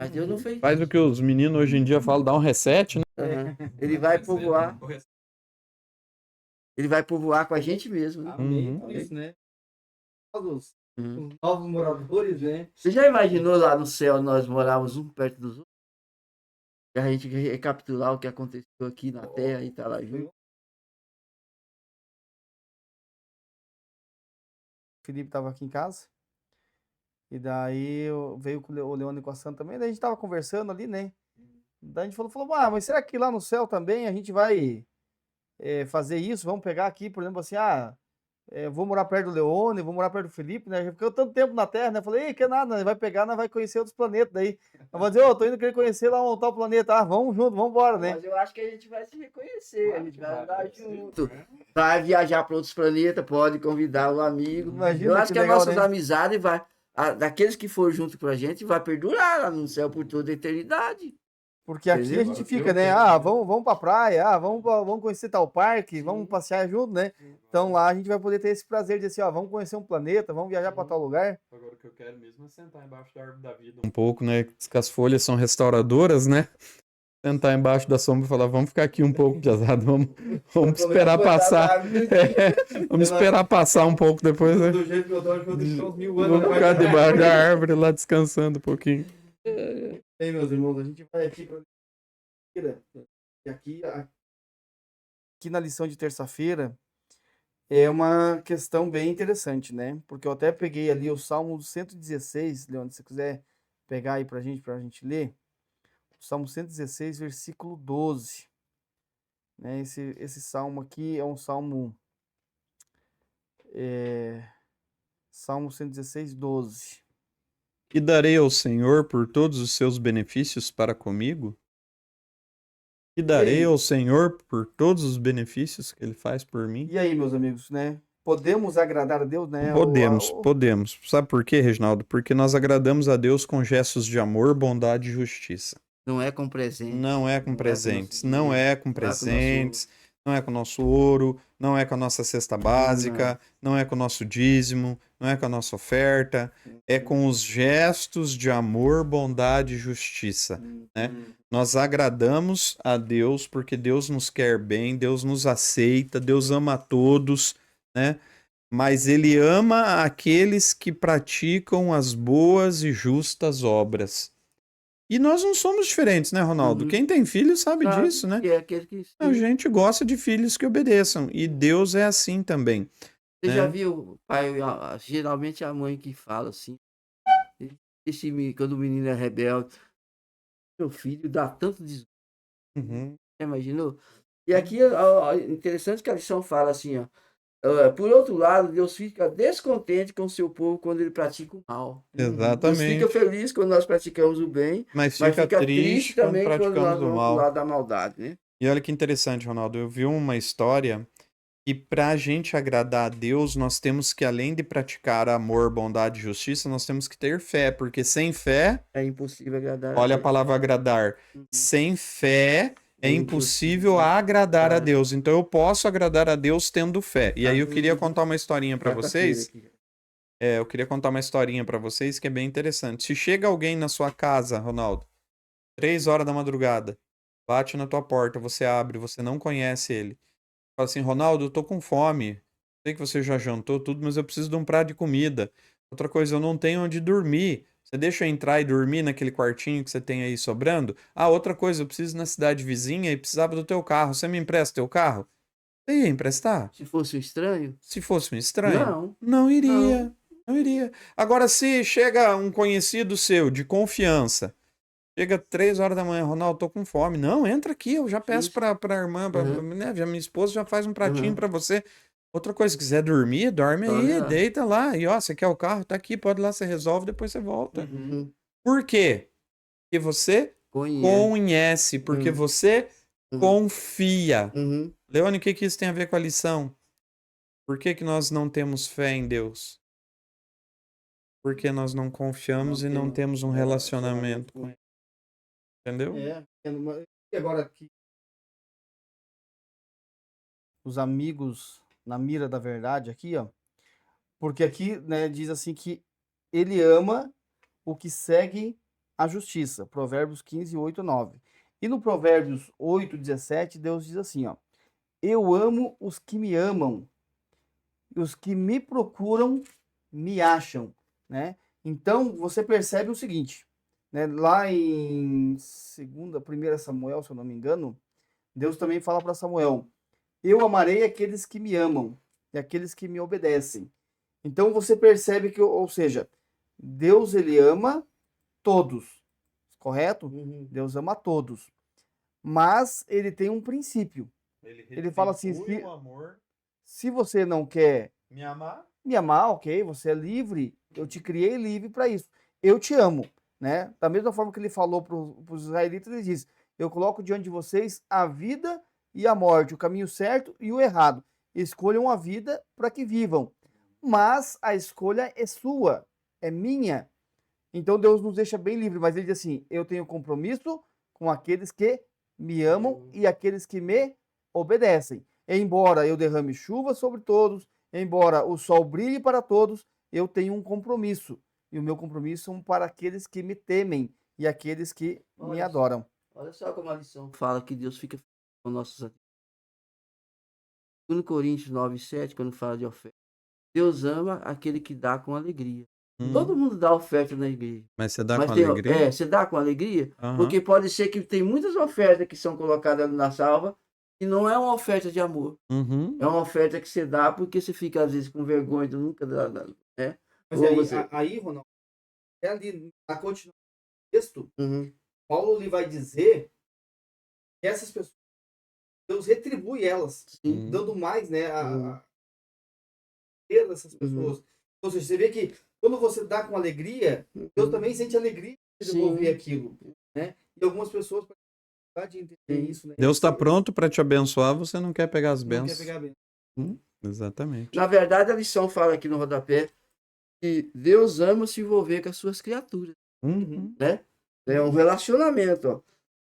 Mas Deus não fez. Faz o que os meninos hoje em dia falam, dá um reset, né? Uhum. Ele vai povoar. Ele vai povoar com a gente mesmo, né? Amém, Uhum. isso, né? Os Uhum. novos moradores, né? Você já imaginou lá no céu nós morávamos um perto dos outros? E a gente recapitular o que aconteceu aqui na terra e tá lá junto? O Felipe estava aqui em casa. E daí veio o Leone com a Santa também. Daí a gente tava conversando ali, né? Daí a gente falou, mas será que lá no céu também a gente vai fazer isso? Vamos pegar aqui, por exemplo, assim, vou morar perto do Leone, vou morar perto do Felipe, né? Já ficou tanto tempo na Terra, né? Falei, que nada, vai pegar, nós vai conhecer outros planetas daí. Eu vou dizer, tô indo querer conhecer lá um tal planeta. Ah, vamos junto, vamos embora, né? Mas eu acho que a gente vai se reconhecer, a gente vai andar junto. Vai viajar para outros planetas, pode convidar o amigo. Imagina Eu acho que as legal, nossas né? amizades daqueles que for junto com a gente, vai perdurar lá no céu por toda a eternidade. Porque aqui Entendeu? a gente fica, né? Vamos pra praia, vamos conhecer tal parque, vamos passear junto, né? Então lá a gente vai poder ter esse prazer de dizer assim, vamos conhecer um planeta, vamos viajar para tal lugar. Agora o que eu quero mesmo é sentar embaixo da árvore da vida. Um pouco, né? Diz que as folhas são restauradoras, né? Sentar embaixo da sombra e falar, vamos ficar aqui um pouco de azado, vamos esperar passar. Vamos esperar passar um pouco depois, né? Do jeito que eu tô, acho que eu vou deixar uns 1000 anos. Vamos ficar debaixo da árvore lá descansando um pouquinho. Bem, meus irmãos, a gente vai aqui para e aqui na lição de terça-feira é uma questão bem interessante, né? Porque eu até peguei ali o Salmo 116, Leandro, se você quiser pegar aí pra gente ler. O Salmo 116, versículo 12. Né? Esse salmo aqui é um salmo Salmo 116, 12. E darei ao Senhor por todos os seus benefícios para comigo? E darei ao Senhor por todos os benefícios que Ele faz por mim? E aí, meus amigos, né? Podemos agradar a Deus, né? Podemos. Sabe por quê, Reginaldo? Porque nós agradamos a Deus com gestos de amor, bondade e justiça. Não é com presentes. Não é com presentes. Não é com presentes. não é com o nosso ouro, não é com a nossa cesta básica, não é com o nosso dízimo, não é com a nossa oferta, é com os gestos de amor, bondade e justiça, né? Nós agradamos a Deus porque Deus nos quer bem, Deus nos aceita, Deus ama a todos, né? Mas Ele ama aqueles que praticam as boas e justas obras. E nós não somos diferentes, né, Ronaldo? Uhum. Quem tem filho sabe Sabe disso, né? que é aquele que A gente gosta de filhos que obedeçam. E Deus é assim também. Você já né? viu, pai, geralmente é a mãe que fala assim, quando o menino é rebelde, meu filho dá tanto desgosto, Uhum. imaginou? E aqui, ó, interessante que a lição fala assim, ó, por outro lado, Deus fica descontente com o seu povo quando ele pratica o mal. Deus fica Exatamente. feliz quando nós praticamos o bem, Mas mas fica fica triste triste quando também quando nós praticamos o vamos pro mal. lado da maldade, né? E olha que interessante, Ronaldo. Eu vi uma história que para a gente agradar a Deus, nós temos que, além de praticar amor, bondade e justiça, nós temos que ter fé. Porque sem fé, É impossível agradar a olha a Deus. palavra agradar. Uhum. Sem fé é É impossível impossível agradar a agradar. Deus. Então eu posso agradar a Deus tendo fé. E aí eu queria Uhum. contar uma historinha para Quarta-feira vocês. aqui. Eu queria contar uma historinha para vocês que é bem interessante. Se chega alguém na sua casa, Ronaldo, 3 horas da madrugada, bate na tua porta, você abre, você não conhece ele. Fala assim, Ronaldo, eu tô com fome. Sei que você já jantou tudo, mas eu preciso de um prato de comida. Outra coisa, eu não tenho onde dormir. Você deixa eu entrar e dormir naquele quartinho que você tem aí sobrando? Ah, outra coisa, eu preciso ir na cidade vizinha e precisava do teu carro. Você me empresta teu carro? Você ia emprestar? Se fosse um estranho? Se fosse um estranho? Não, Não iria. não. Não iria. Agora, se chega um conhecido seu de confiança, chega 3 horas da manhã, Ronaldo, tô com fome. Não, entra aqui, eu já peço Isso. pra irmã, Uhum. né, minha esposa já faz um pratinho Uhum. pra você. Outra coisa, se quiser dormir, dorme aí, Olha. deita lá. E ó, você quer o carro? Tá aqui, pode ir lá, você resolve, depois você volta. Uhum. Por quê? Porque você Conhece. conhece, porque Uhum. você Uhum. confia. Uhum. Leone, o que que isso tem a ver com a lição? Por que que nós não temos fé em Deus? Porque nós não confiamos e não temos um relacionamento com Ele. Entendeu? E agora aqui, os amigos na mira da verdade aqui, ó. Porque aqui, né, diz assim que ele ama o que segue a justiça. Provérbios 15, 8 e 9. E no Provérbios 8, 17, Deus diz assim, ó. Eu amo os que me amam, e os que me procuram me acham, né? Então, você percebe o seguinte, né? Lá em 1 Samuel, se eu não me engano, Deus também fala para Samuel: eu amarei aqueles que me amam e aqueles que me obedecem. Então você percebe que, ou seja, Deus ele ama todos, correto? Uhum. Deus ama todos, mas ele tem um princípio. Ele fala assim: o amor, se você não quer me amar, ok, você é livre, eu te criei livre para isso. Eu te amo, né? Da mesma forma que ele falou para os israelitas, ele diz: eu coloco diante de vocês a vida e a morte, o caminho certo e o errado. Escolham a vida para que vivam. Mas a escolha é sua, é minha. Então Deus nos deixa bem livre, mas ele diz assim: eu tenho compromisso com aqueles que me amam e aqueles que me obedecem. Embora eu derrame chuva sobre todos, embora o sol brilhe para todos, eu tenho um compromisso. E o meu compromisso são para aqueles que me temem e aqueles que me Olha só. adoram. Olha só como a lição fala que Deus fica com nossos atitudes. 2 Coríntios 9, 7, quando fala de oferta. Deus ama aquele que dá com alegria. Todo mundo dá oferta na igreja. Mas você dá Mas com tem, alegria? você dá com alegria? Aham. Porque pode ser que tem muitas ofertas que são colocadas na salva e não é uma oferta de amor. Uhum. É uma oferta que você dá porque você fica às vezes com vergonha de nunca dar, né? Mas Ou aí, você... aí, Ronaldo, é ali na continuação do texto, Uhum. Paulo lhe vai dizer que essas pessoas, Deus retribui elas, Sim. dando mais, né, Uhum. a ter dessas pessoas. Ou seja, você vê que quando você dá com alegria, Deus também sente alegria de devolver Sim. aquilo, né? E algumas pessoas podem entender Sim. isso, né? Deus está pronto para te abençoar, você não quer pegar as Não quer bênçãos. pegar bem. Exatamente. Na verdade, a lição fala aqui no rodapé que Deus ama se envolver com as suas criaturas, Uhum. né? É um relacionamento, ó.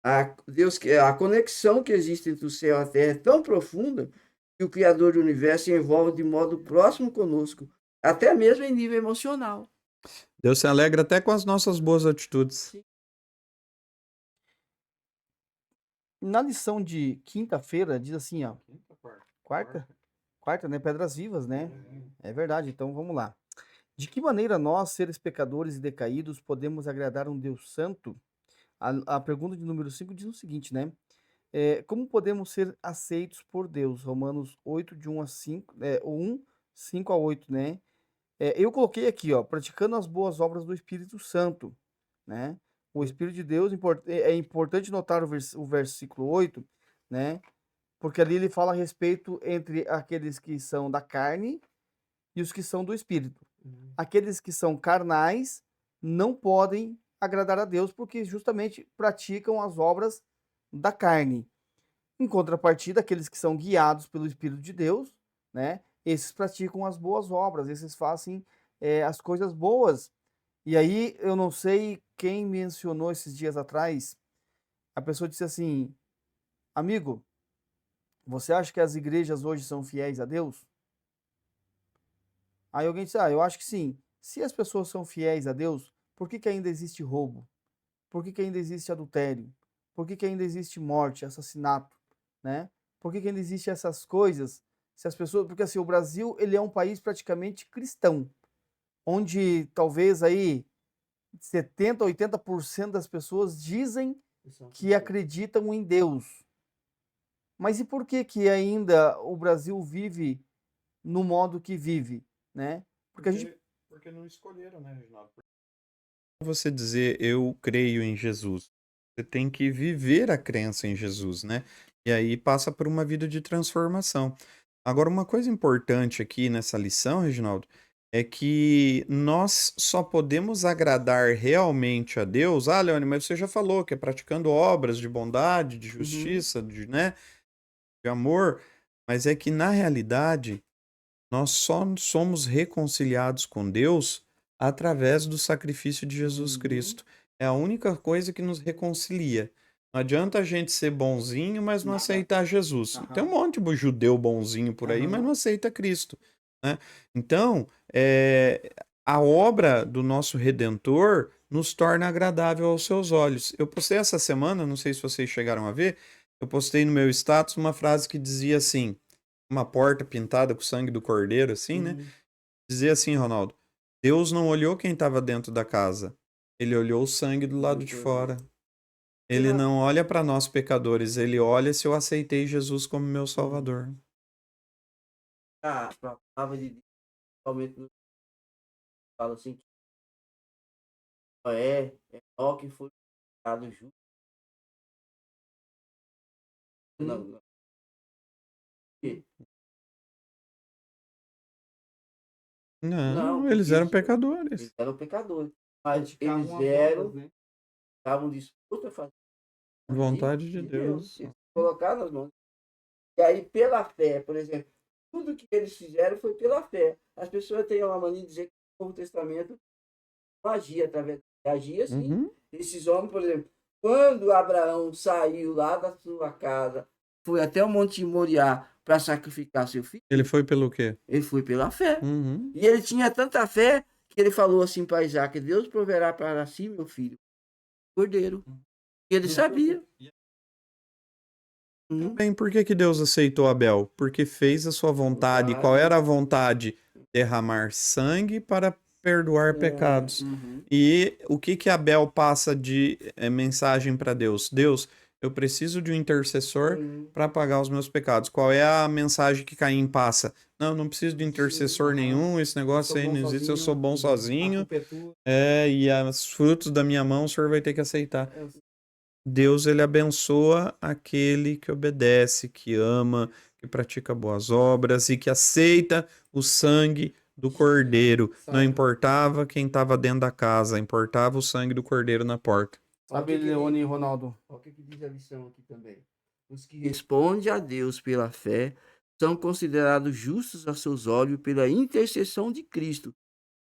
A conexão que existe entre o céu e a terra é tão profunda que o Criador do universo se envolve de modo próximo conosco, até mesmo em nível emocional. Deus se alegra até com as nossas boas atitudes. Na lição de quinta-feira, diz assim, ó. Quarta? Quarta, né? Pedras vivas, né? É verdade, então vamos lá. De que maneira nós, seres pecadores e decaídos, podemos agradar um Deus santo? A pergunta de número 5 diz o seguinte, né? Como podemos ser aceitos por Deus? Romanos 8, de 1 a 5, 1, 5 a 8, né? Eu coloquei aqui, ó, praticando as boas obras do Espírito Santo, né? O Espírito de Deus, é importante notar o versículo 8, né? Porque ali ele fala a respeito entre aqueles que são da carne e os que são do Espírito. Aqueles que são carnais não podem agradar a Deus porque justamente praticam as obras da carne. Em contrapartida, aqueles que são guiados pelo Espírito de Deus, né? Esses praticam as boas obras, esses fazem as coisas boas. E aí, eu não sei quem mencionou esses dias atrás, a pessoa disse assim, amigo, você acha que as igrejas hoje são fiéis a Deus? Aí alguém disse, eu acho que sim. Se as pessoas são fiéis a Deus, por que que ainda existe roubo? Por que que ainda existe adultério? Por que que ainda existe morte, assassinato, né? Por que que ainda existe essas coisas? Se as pessoas, porque assim, o Brasil, ele é um país praticamente cristão, onde talvez aí 70, 80% das pessoas dizem que acreditam em Deus. Mas e por que que ainda o Brasil vive no modo que vive, né? Porque a gente Porque não escolheram, né, Reginaldo? Você dizer eu creio em Jesus. Você tem que viver a crença em Jesus, né? E aí passa por uma vida de transformação. Agora, uma coisa importante aqui nessa lição, Reginaldo, é que nós só podemos agradar realmente a Deus. Ah, Leone, mas você já falou que é praticando obras de bondade, de justiça, né, de amor, mas é que na realidade nós só somos reconciliados com Deus através do sacrifício de Jesus Cristo. É a única coisa que nos reconcilia. Não adianta a gente ser bonzinho, mas não aceitar Jesus. Tem um monte de judeu bonzinho por aí, mas não aceita Cristo, né? Então, a obra do nosso Redentor nos torna agradável aos seus olhos. Eu postei essa semana, não sei se vocês chegaram a ver, eu postei no meu status uma frase que dizia assim, uma porta pintada com o sangue do cordeiro, assim, né? Dizia assim, Ronaldo, Deus não olhou quem estava dentro da casa, ele olhou o sangue do lado de fora. Ele não olha para nós pecadores, ele olha se eu aceitei Jesus como meu Salvador. A palavra de Deus, principalmente, fala assim, que é ó que foi dado justo. Não. Não, eles eram pecadores. Eles eram pecadores. Mas eles estavam dispostos a fazer Vontade de Deus. Eles colocaram nas mãos. E aí, pela fé, por exemplo, tudo que eles fizeram foi pela fé. As pessoas têm uma mania de dizer que o Novo Testamento não agia através. Agia sim. Esses homens, por exemplo, quando Abraão saiu lá da sua casa, foi até o Monte Moriá para sacrificar seu filho. Ele foi pelo quê? Ele foi pela fé. E ele tinha tanta fé que ele falou assim para Isaac: Deus proverá para si, meu filho, cordeiro. E ele sabia. Bem, por que Deus aceitou Abel? Porque fez a sua vontade. Qual era a vontade? Derramar sangue para perdoar pecados. E o que Abel passa de mensagem para Deus? Deus, eu preciso de um intercessor para pagar os meus pecados. Qual é a mensagem que Caim passa? Não preciso de intercessor nenhum, esse negócio aí não existe, eu sou bom sozinho. E os frutos da minha mão o senhor vai ter que aceitar. Deus, ele abençoa aquele que obedece, que ama, que pratica boas obras e que aceita o sangue do cordeiro. Não importava quem estava dentro da casa, importava o sangue do cordeiro na porta. Sabe, Leone e Ronaldo? Olha o que diz a lição aqui também. Os que respondem a Deus pela fé são considerados justos a seus olhos pela intercessão de Cristo,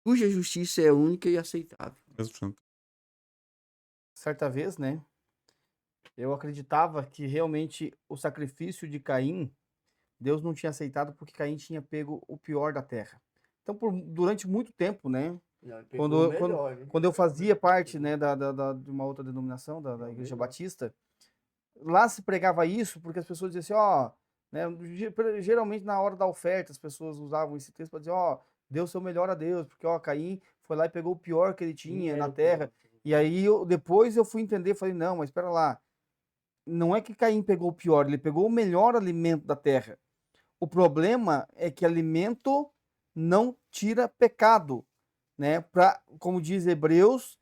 cuja justiça é única e aceitável. Certa vez, né? Eu acreditava que realmente o sacrifício de Caim, Deus não tinha aceitado porque Caim tinha pego o pior da terra. Então, durante muito tempo, né? Não, ele pegou o Quando melhor, né? quando eu fazia parte, né, de uma outra denominação, da É o Igreja melhor. Batista, lá se pregava isso porque as pessoas diziam assim, ó, né, geralmente na hora da oferta as pessoas usavam esse texto para dizer, ó, dê o seu melhor a Deus, porque ó, Caim foi lá e pegou o pior que ele tinha na Era o terra. pior. E aí depois eu fui entender, falei, não, mas espera lá, não é que Caim pegou o pior, ele pegou o melhor alimento da terra. O problema é que alimento não tira pecado, né? Como diz Hebreus,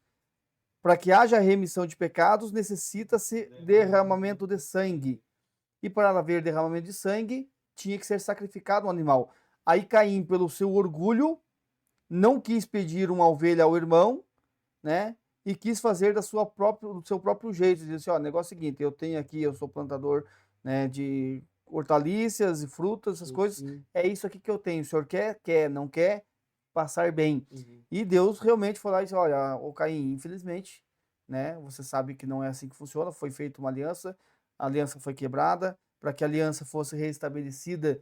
para que haja remissão de pecados, necessita-se derramamento de sangue. E para haver derramamento de sangue, tinha que ser sacrificado um animal. Aí Caim, pelo seu orgulho, não quis pedir uma ovelha ao irmão, né? E quis fazer do seu próprio jeito. Dizer assim, ó, negócio é o seguinte, eu tenho aqui, eu sou plantador, né, de hortaliças e frutas, essas coisas. Sim. É isso aqui que eu tenho. O senhor quer? Quer. Não quer? Passar bem. Uhum. E Deus realmente foi lá e disse, olha, ô Caim, infelizmente, né, você sabe que não é assim que funciona, foi feita uma aliança, a aliança foi quebrada, para que a aliança fosse restabelecida,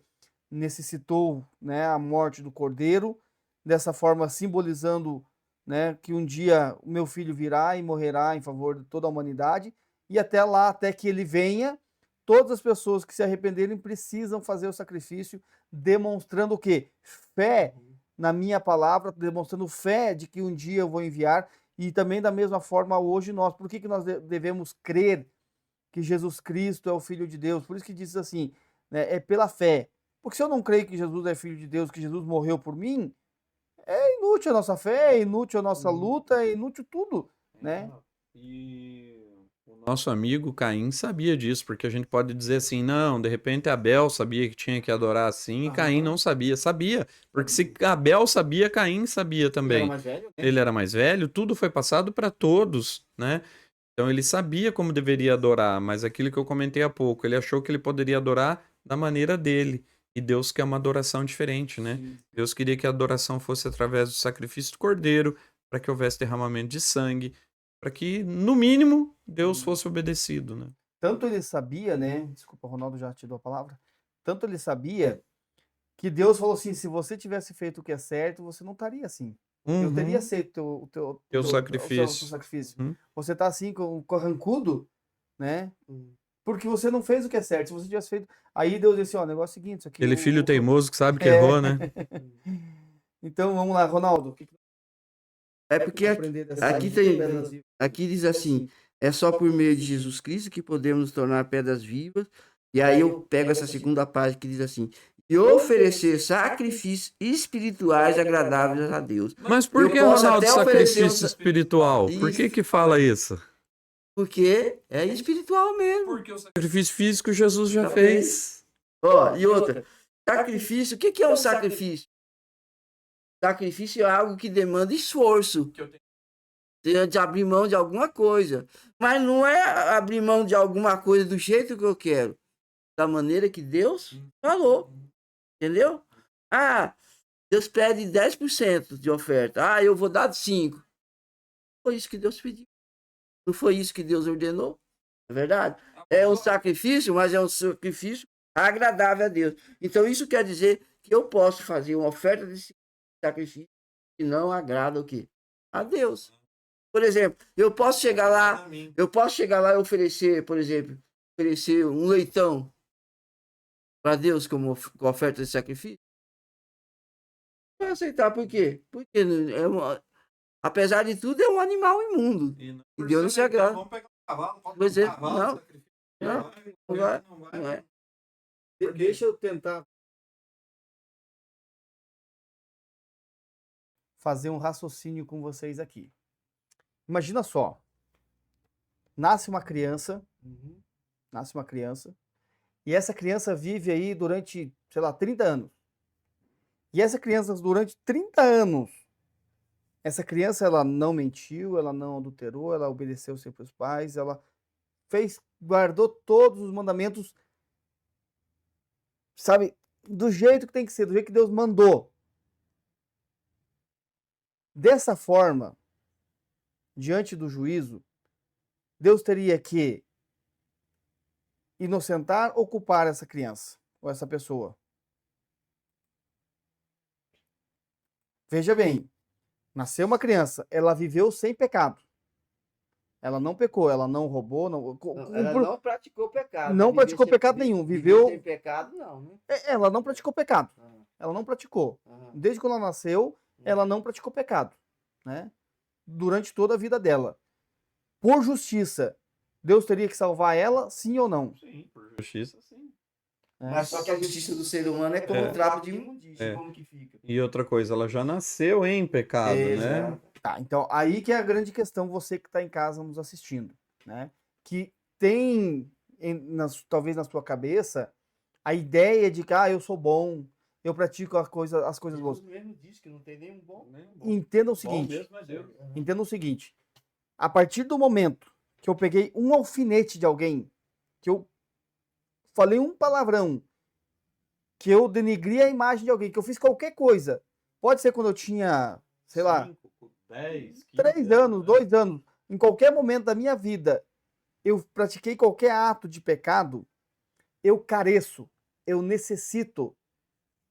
necessitou, né, a morte do cordeiro, dessa forma simbolizando, né, que um dia o meu filho virá e morrerá em favor de toda a humanidade, e até lá, até que ele venha, todas as pessoas que se arrependerem precisam fazer o sacrifício, demonstrando o quê? Fé na minha palavra, demonstrando fé de que um dia eu vou enviar, e também da mesma forma hoje nós. Por que nós devemos crer que Jesus Cristo é o Filho de Deus? Por isso que diz assim, né, é pela fé. Porque se eu não creio que Jesus é Filho de Deus, que Jesus morreu por mim, é inútil a nossa fé, é inútil a nossa luta, é inútil tudo, né? E o nosso amigo Caim sabia disso, porque a gente pode dizer assim, não, de repente Abel sabia que tinha que adorar assim e Caim não sabia. Sabia, porque se Abel sabia, Caim sabia Ele era também. mais velho, né? Ele era mais velho, tudo foi passado para todos, né? Então ele sabia como deveria adorar, mas aquilo que eu comentei há pouco, ele achou que ele poderia adorar da maneira dele. E Deus quer uma adoração diferente, né? Sim. Deus queria que a adoração fosse através do sacrifício do cordeiro, para que houvesse derramamento de sangue, para que, no mínimo, Deus fosse obedecido, né? Tanto ele sabia, né? Desculpa, Ronaldo já te deu a palavra. Tanto ele sabia que Deus falou assim: se você tivesse feito o que é certo, você não estaria assim. Eu teria Uhum. aceito Teu o seu sacrifício. sacrifício. Uhum. Você tá assim, carrancudo, né? Uhum. Porque você não fez o que é certo. Se você tivesse feito. Aí Deus disse: ó, o negócio é o seguinte: isso aqui Aquele filho teimoso que sabe que É. errou, né? Então vamos lá, Ronaldo. O que É porque aprender dessa aqui tem, pedras vivas? aqui diz assim, é só por meio de Jesus Cristo que podemos nos tornar pedras vivas. E aí eu pego essa segunda página que diz assim, e oferecer sacrifícios espirituais agradáveis a Deus. Mas por Eu que, posso Ronaldo, até oferecer sacrifício espiritual? Por Isso. que fala isso? Porque é espiritual mesmo. Porque o sacrifício físico Jesus já fez. Ó, e outra, sacrifício, o que é um sacrifício? Sacrifício é algo que demanda esforço. De abrir mão de alguma coisa. Mas não é abrir mão de alguma coisa do jeito que eu quero. Da maneira que Deus falou. Entendeu? Ah, Deus pede 10% de oferta. Ah, eu vou dar 5%. Foi isso que Deus pediu. Não foi isso que Deus ordenou? É verdade? É um sacrifício, mas é um sacrifício agradável a Deus. Então isso quer dizer que eu posso fazer uma oferta de sacrifício que não agrada o quê? A Deus. Por exemplo, eu posso chegar lá e oferecer, por exemplo, oferecer um leitão para Deus como oferta de sacrifício. Vai aceitar por quê? Porque apesar de tudo, é um animal imundo. E Deus não se agrada. Pois é, não, não é. Deixa eu tentar fazer um raciocínio com vocês aqui. Imagina só, nasce uma criança, e essa criança vive aí durante, sei lá, 30 anos. E essa criança, durante 30 anos, essa criança, ela não mentiu, ela não adulterou, ela obedeceu sempre os pais, ela guardou todos os mandamentos, sabe, do jeito que tem que ser, do jeito que Deus mandou. Dessa forma, diante do juízo, Deus teria que inocentar ou culpar essa criança ou essa pessoa? Veja bem, nasceu uma criança, ela viveu sem pecado. Ela não pecou, ela não roubou, Ela não praticou pecado. não Viver praticou sem- pecado vi- nenhum, viver viveu. sem pecado, não, né? Ela não praticou pecado. Aham, Ela não praticou. aham. Desde quando ela nasceu, ela não praticou pecado, né? Durante toda a vida dela. Por justiça, Deus teria que salvar ela, sim ou não? Sim, por justiça, sim. Mas só que a justiça do ser humano é como É. um trapo de imundícia, É. como que fica? E outra coisa, ela já nasceu em pecado, né? Exato. Tá, então aí que é a grande questão, você que está em casa nos assistindo, né? Que tem, talvez na sua cabeça, a ideia de que, eu sou bom, eu pratico as coisas boas. Jesus mesmo disse que não tem nenhum bom. Entenda o Bom seguinte, mesmo é Deus. entenda o seguinte, a partir do momento que eu peguei um alfinete de alguém, que eu falei um palavrão, que eu denegri a imagem de alguém, que eu fiz qualquer coisa, pode ser quando eu tinha, sei lá, 5, 10, 15 3 anos, 2 anos, em qualquer momento da minha vida, eu pratiquei qualquer ato de pecado, eu careço, eu necessito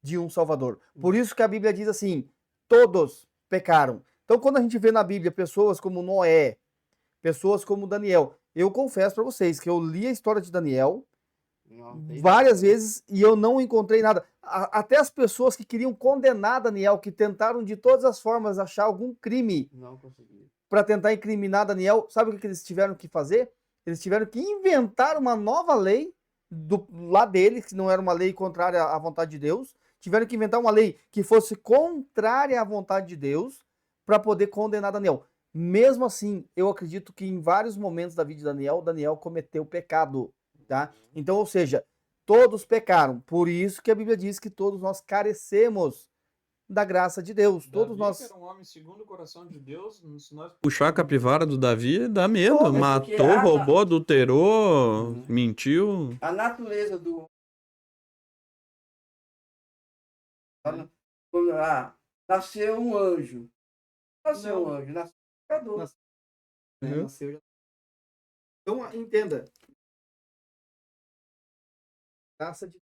de um Salvador. Por isso que a Bíblia diz assim: todos pecaram. Então, quando a gente vê na Bíblia pessoas como Noé, pessoas como Daniel, eu confesso para vocês que eu li a história de Daniel Não, tem várias vezes e eu não encontrei nada. Até as pessoas que queriam condenar Daniel, que tentaram de todas as formas achar algum crime Não consegui. para tentar incriminar Daniel, sabe o que eles tiveram que fazer? Eles tiveram que inventar uma nova lei lá deles, que não era uma lei contrária à vontade de Deus. Tiveram que inventar uma lei que fosse contrária à vontade de Deus para poder condenar Daniel. Mesmo assim, eu acredito que em vários momentos da vida de Daniel, Daniel cometeu pecado, tá? Então, ou seja, todos pecaram. Por isso que a Bíblia diz que todos nós carecemos da graça de Deus. Todos Davi, nós. que era um homem segundo o coração de Deus, se nós puxar a capivara do Davi, dá medo. Todos, porque Matou, roubou, adulterou, Uhum. mentiu. A natureza do. Quando, nasceu um anjo. Nasceu um anjo, nasceu um pecador. Uhum. Nasceu. Então, entenda. Graça de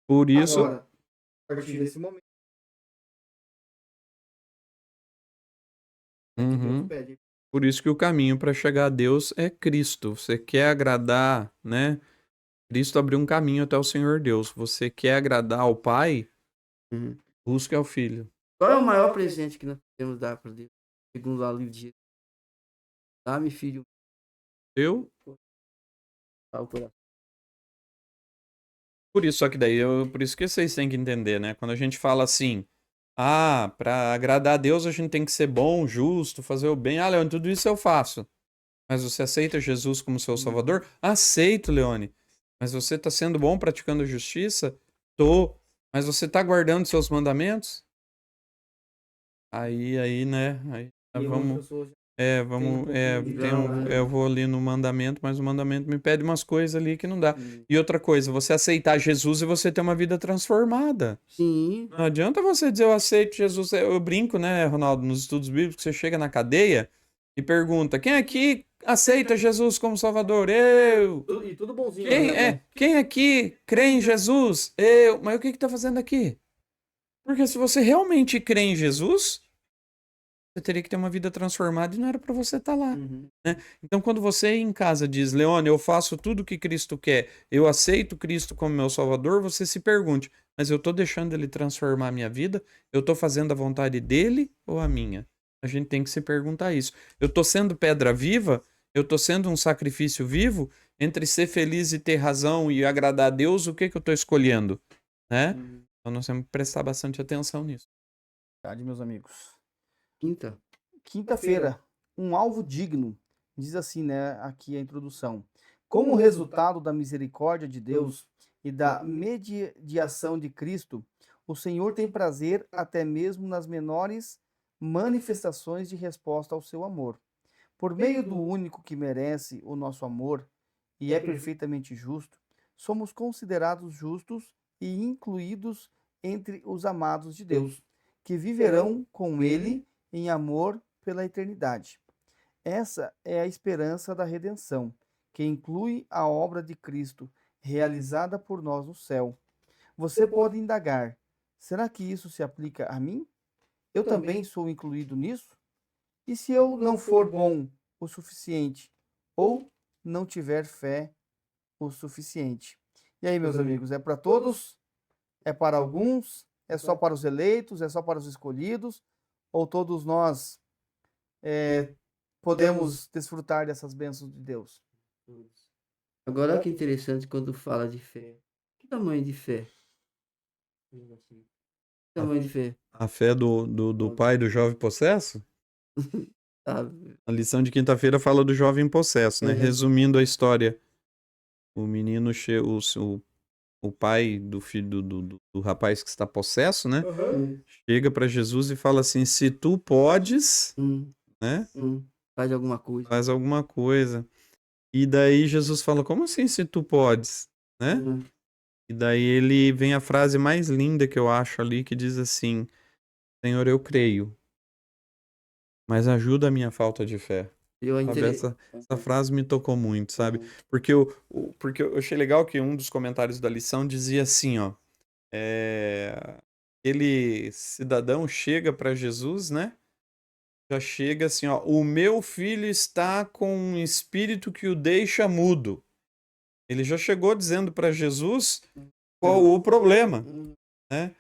Por isso, agora, a partir desse momento, Uhum. Deus pede. Por isso que o caminho para chegar a Deus é Cristo. Você quer agradar, né? Cristo abriu um caminho até o Senhor Deus. Você quer agradar ao Pai? Uhum. Busque ao Filho. Qual é o maior presente que nós podemos dar para Deus? Segundo o livro de Jesus. Dá-me, filho, Eu? ao coração. Por isso, só que daí, por isso que vocês têm que entender, né? Quando a gente fala assim, para agradar a Deus a gente tem que ser bom, justo, fazer o bem. Leone, tudo isso eu faço. Mas você aceita Jesus como seu Salvador? Aceito, Leone. Mas você está sendo bom praticando a justiça? Tô. Mas você está guardando seus mandamentos? Aí, né? Aí, E vamos. outras pessoas Vamos. Tem um pouquinho de Eu vou ali no mandamento, mas o mandamento me pede umas coisas ali que não dá. Uhum. E outra coisa, você aceitar Jesus e você ter uma vida transformada. Sim. Não adianta você dizer eu aceito Jesus. Eu brinco, né, Ronaldo, nos estudos bíblicos, você chega na cadeia e pergunta: quem aqui aceita Jesus como Salvador? Eu. E tudo bonzinho. Quem aqui crê em Jesus? Eu. Mas o que tá fazendo aqui? Porque se você realmente crê em Jesus, você teria que ter uma vida transformada e não era para você estar lá. Uhum. Então, quando você em casa diz, Leone, eu faço tudo o que Cristo quer, eu aceito Cristo como meu Salvador, você se pergunte, mas eu estou deixando ele transformar a minha vida? Eu estou fazendo a vontade dele ou a minha? A gente tem que se perguntar isso. Eu estou sendo pedra viva? Eu estou sendo um sacrifício vivo? Entre ser feliz e ter razão e agradar a Deus, o que eu estou escolhendo? Né? Então nós temos que prestar bastante atenção nisso. Verdade, meus amigos. Quinta-feira. Um alvo digno. Diz assim, né, aqui a introdução. Como resultado da misericórdia de Deus e da mediação de Cristo, o Senhor tem prazer até mesmo nas menores manifestações de resposta ao seu amor. Por meio do único que merece o nosso amor e é perfeitamente justo, somos considerados justos e incluídos entre os amados de Deus, que viverão com Ele em amor pela eternidade. Essa é a esperança da redenção, que inclui a obra de Cristo, realizada por nós no céu. Você pode indagar: será que isso se aplica a mim? Eu também sou incluído nisso? E se eu não for bom o suficiente ou não tiver fé o suficiente? E aí, meus amigos, é para todos? É para alguns? É só para os eleitos? É só para os escolhidos? Ou todos nós podemos desfrutar dessas bênçãos de Deus? Agora, olha que interessante quando fala de fé. Que tamanho de fé? Que tamanho de fé? A fé do pai do jovem possesso? Sabe? A lição de quinta-feira fala do jovem possesso, né? É. Resumindo a história, o menino, o pai do filho do rapaz que está possesso, né? Chega para Jesus e fala assim: se tu podes, né? Faz alguma coisa. Faz alguma coisa. E daí Jesus fala: como assim se tu podes, né? E daí ele vem a frase mais linda que eu acho ali, que diz assim: Senhor, eu creio, mas ajuda a minha falta de fé. Sabe, essa frase me tocou muito, sabe? Porque porque eu achei legal que um dos comentários da lição dizia assim, ó. Aquele cidadão chega para Jesus, né? Já chega assim, ó. O meu filho está com um espírito que o deixa mudo. Ele já chegou dizendo para Jesus qual o problema, né?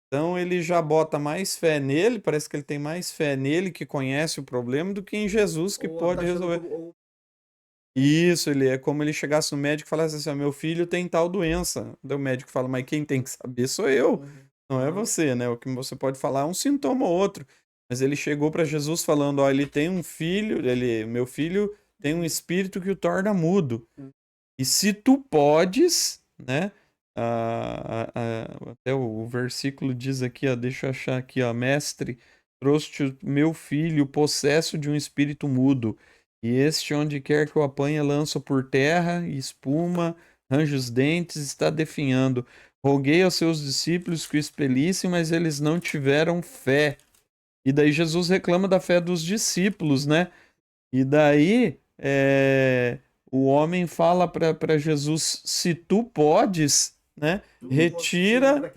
Então ele já bota mais fé nele, parece que ele tem mais fé nele, que conhece o problema, do que em Jesus, que pode resolver. Isso, ele é como ele chegasse no médico e falasse assim: ó, meu filho tem tal doença. Daí o médico fala: mas quem tem que saber sou eu, não é você, né? O que você pode falar é um sintoma ou outro. Mas ele chegou para Jesus falando: ó, ele tem um filho, meu filho tem um espírito que o torna mudo. E se tu podes, né? Até o versículo diz aqui, ó, deixa eu achar aqui, ó, mestre, trouxe o meu filho possesso de um espírito mudo, e este, onde quer que o apanhe, lança por terra, e espuma, range os dentes, está definhando. Roguei aos seus discípulos que o expelissem, mas eles não tiveram fé. E daí Jesus reclama da fé dos discípulos, né? E daí o homem fala para Jesus: se tu podes, né? Retira.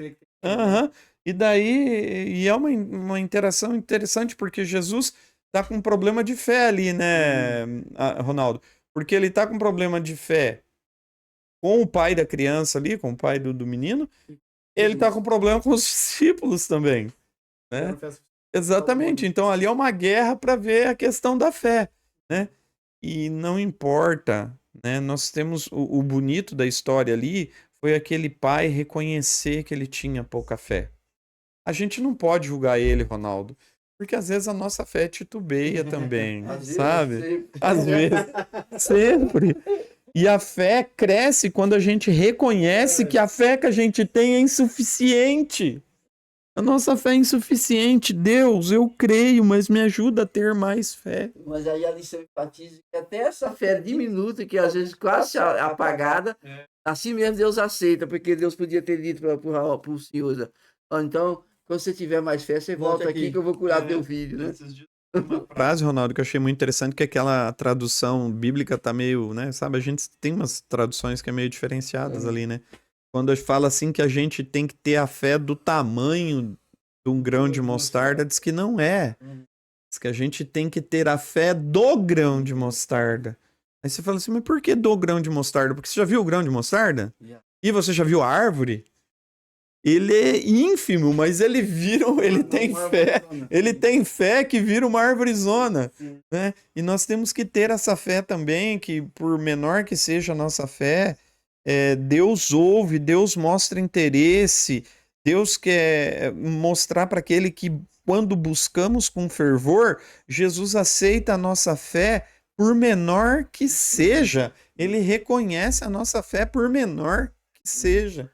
E daí é uma interação interessante, porque Jesus tá com um problema de fé ali, né, Ronaldo? Porque ele tá com um problema de fé com o pai da criança ali, com o pai do menino. Ele tá com problema com os discípulos também, né? Exatamente. Então ali é uma guerra para ver a questão da fé, né? E não importa, né? Nós temos o bonito da história ali foi aquele pai reconhecer que ele tinha pouca fé. A gente não pode julgar ele, Ronaldo, porque às vezes a nossa fé titubeia também, sabe? Às vezes, sempre. E a fé cresce quando a gente reconhece que a fé que a gente tem é insuficiente. A nossa fé é insuficiente. Deus, eu creio, mas me ajuda a ter mais fé. Mas aí a lição enfatiza que até essa fé diminuta, que às vezes quase apagada, assim mesmo Deus aceita, porque Deus podia ter dito para o Senhor: ó, então, quando você tiver mais fé, você volta aqui que eu vou curar teu filho, né? Uma frase, Ronaldo, que eu achei muito interessante, que aquela tradução bíblica tá meio, né? Sabe, a gente tem umas traduções que é meio diferenciadas ali, né? Quando fala assim que a gente tem que ter a fé do tamanho de um grão de mostarda, diz que não é. Diz que a gente tem que ter a fé do grão de mostarda. Aí você fala assim, mas por que do grão de mostarda? Porque você já viu o grão de mostarda? E você já viu a árvore? Ele é ínfimo, mas ele tem fé que vira uma árvorezona, né? E nós temos que ter essa fé também, que por menor que seja a nossa fé, Deus ouve, Deus mostra interesse, Deus quer mostrar para aquele que, quando buscamos com fervor, Jesus aceita a nossa fé por menor que seja. Ele reconhece a nossa fé por menor que seja.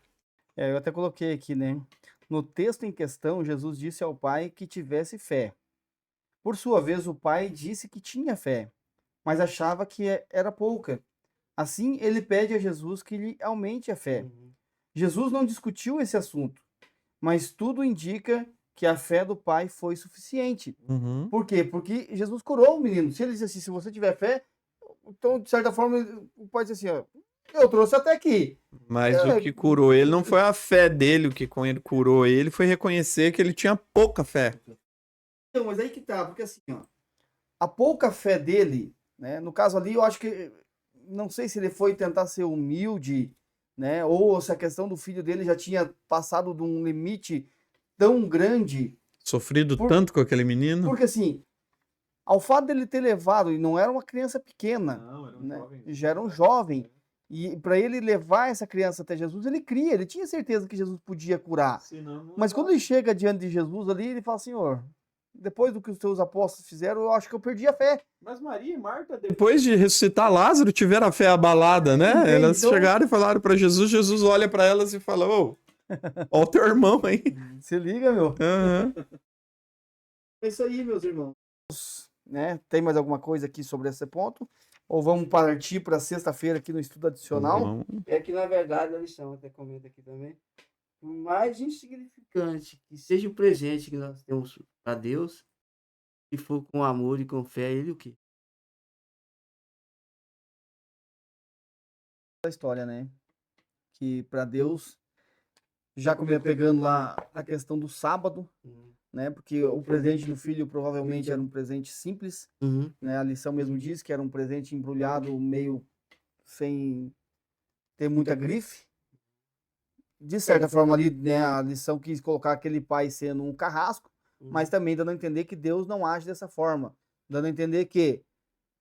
Eu até coloquei aqui, né? No texto em questão, Jesus disse ao pai que tivesse fé. Por sua vez, o pai disse que tinha fé, mas achava que era pouca. Assim, ele pede a Jesus que lhe aumente a fé. Jesus não discutiu esse assunto, mas tudo indica que a fé do pai foi suficiente. Por quê? Porque Jesus curou o menino. Se ele disse assim, se você tiver fé, Então, de certa forma, o pai diz assim, ó, eu trouxe até aqui. Mas o que curou ele não foi a fé dele, o que curou ele foi reconhecer que ele tinha pouca fé. Então, mas aí que tá, porque assim, ó, a pouca fé dele, né, no caso ali, eu acho que, não sei se ele foi tentar ser humilde, né, ou se a questão do filho dele já tinha passado de um limite tão grande, Sofrido tanto com aquele menino. porque assim, ao fato dele ter levado, e não era uma criança pequena, Não, era um né, jovem. já era um jovem, e para ele levar essa criança até Jesus, ele cria, ele tinha certeza que Jesus podia curar. Mas quando ele chega diante de Jesus ali, ele fala, Senhor, depois do que os teus apóstolos fizeram, eu acho que eu perdi a fé. Mas Maria e Marta, depois de ressuscitar Lázaro, tiveram a fé abalada, né? Entende? Elas Então- chegaram e falaram para Jesus, Jesus olha para elas e fala, ô, ó o teu irmão aí. Se liga, meu. Aham. É isso aí, meus irmãos. Né? Tem mais alguma coisa aqui sobre esse ponto? Ou vamos partir para sexta-feira aqui no estudo adicional? Vamos. É que, na verdade, a lição até comenta aqui também, por mais insignificante que seja o presente que nós temos para Deus, se for com amor e com fé, ele o quê? Da história, né? Que para Deus, já pegando lá a questão do sábado, né? Porque o presente do filho provavelmente era um presente simples, Uhum. né? A lição mesmo diz que era um presente embrulhado, meio sem ter muita grife. De certa forma ali, né, a lição quis colocar aquele pai sendo um carrasco, mas também dando a entender que Deus não age dessa forma, dando a entender que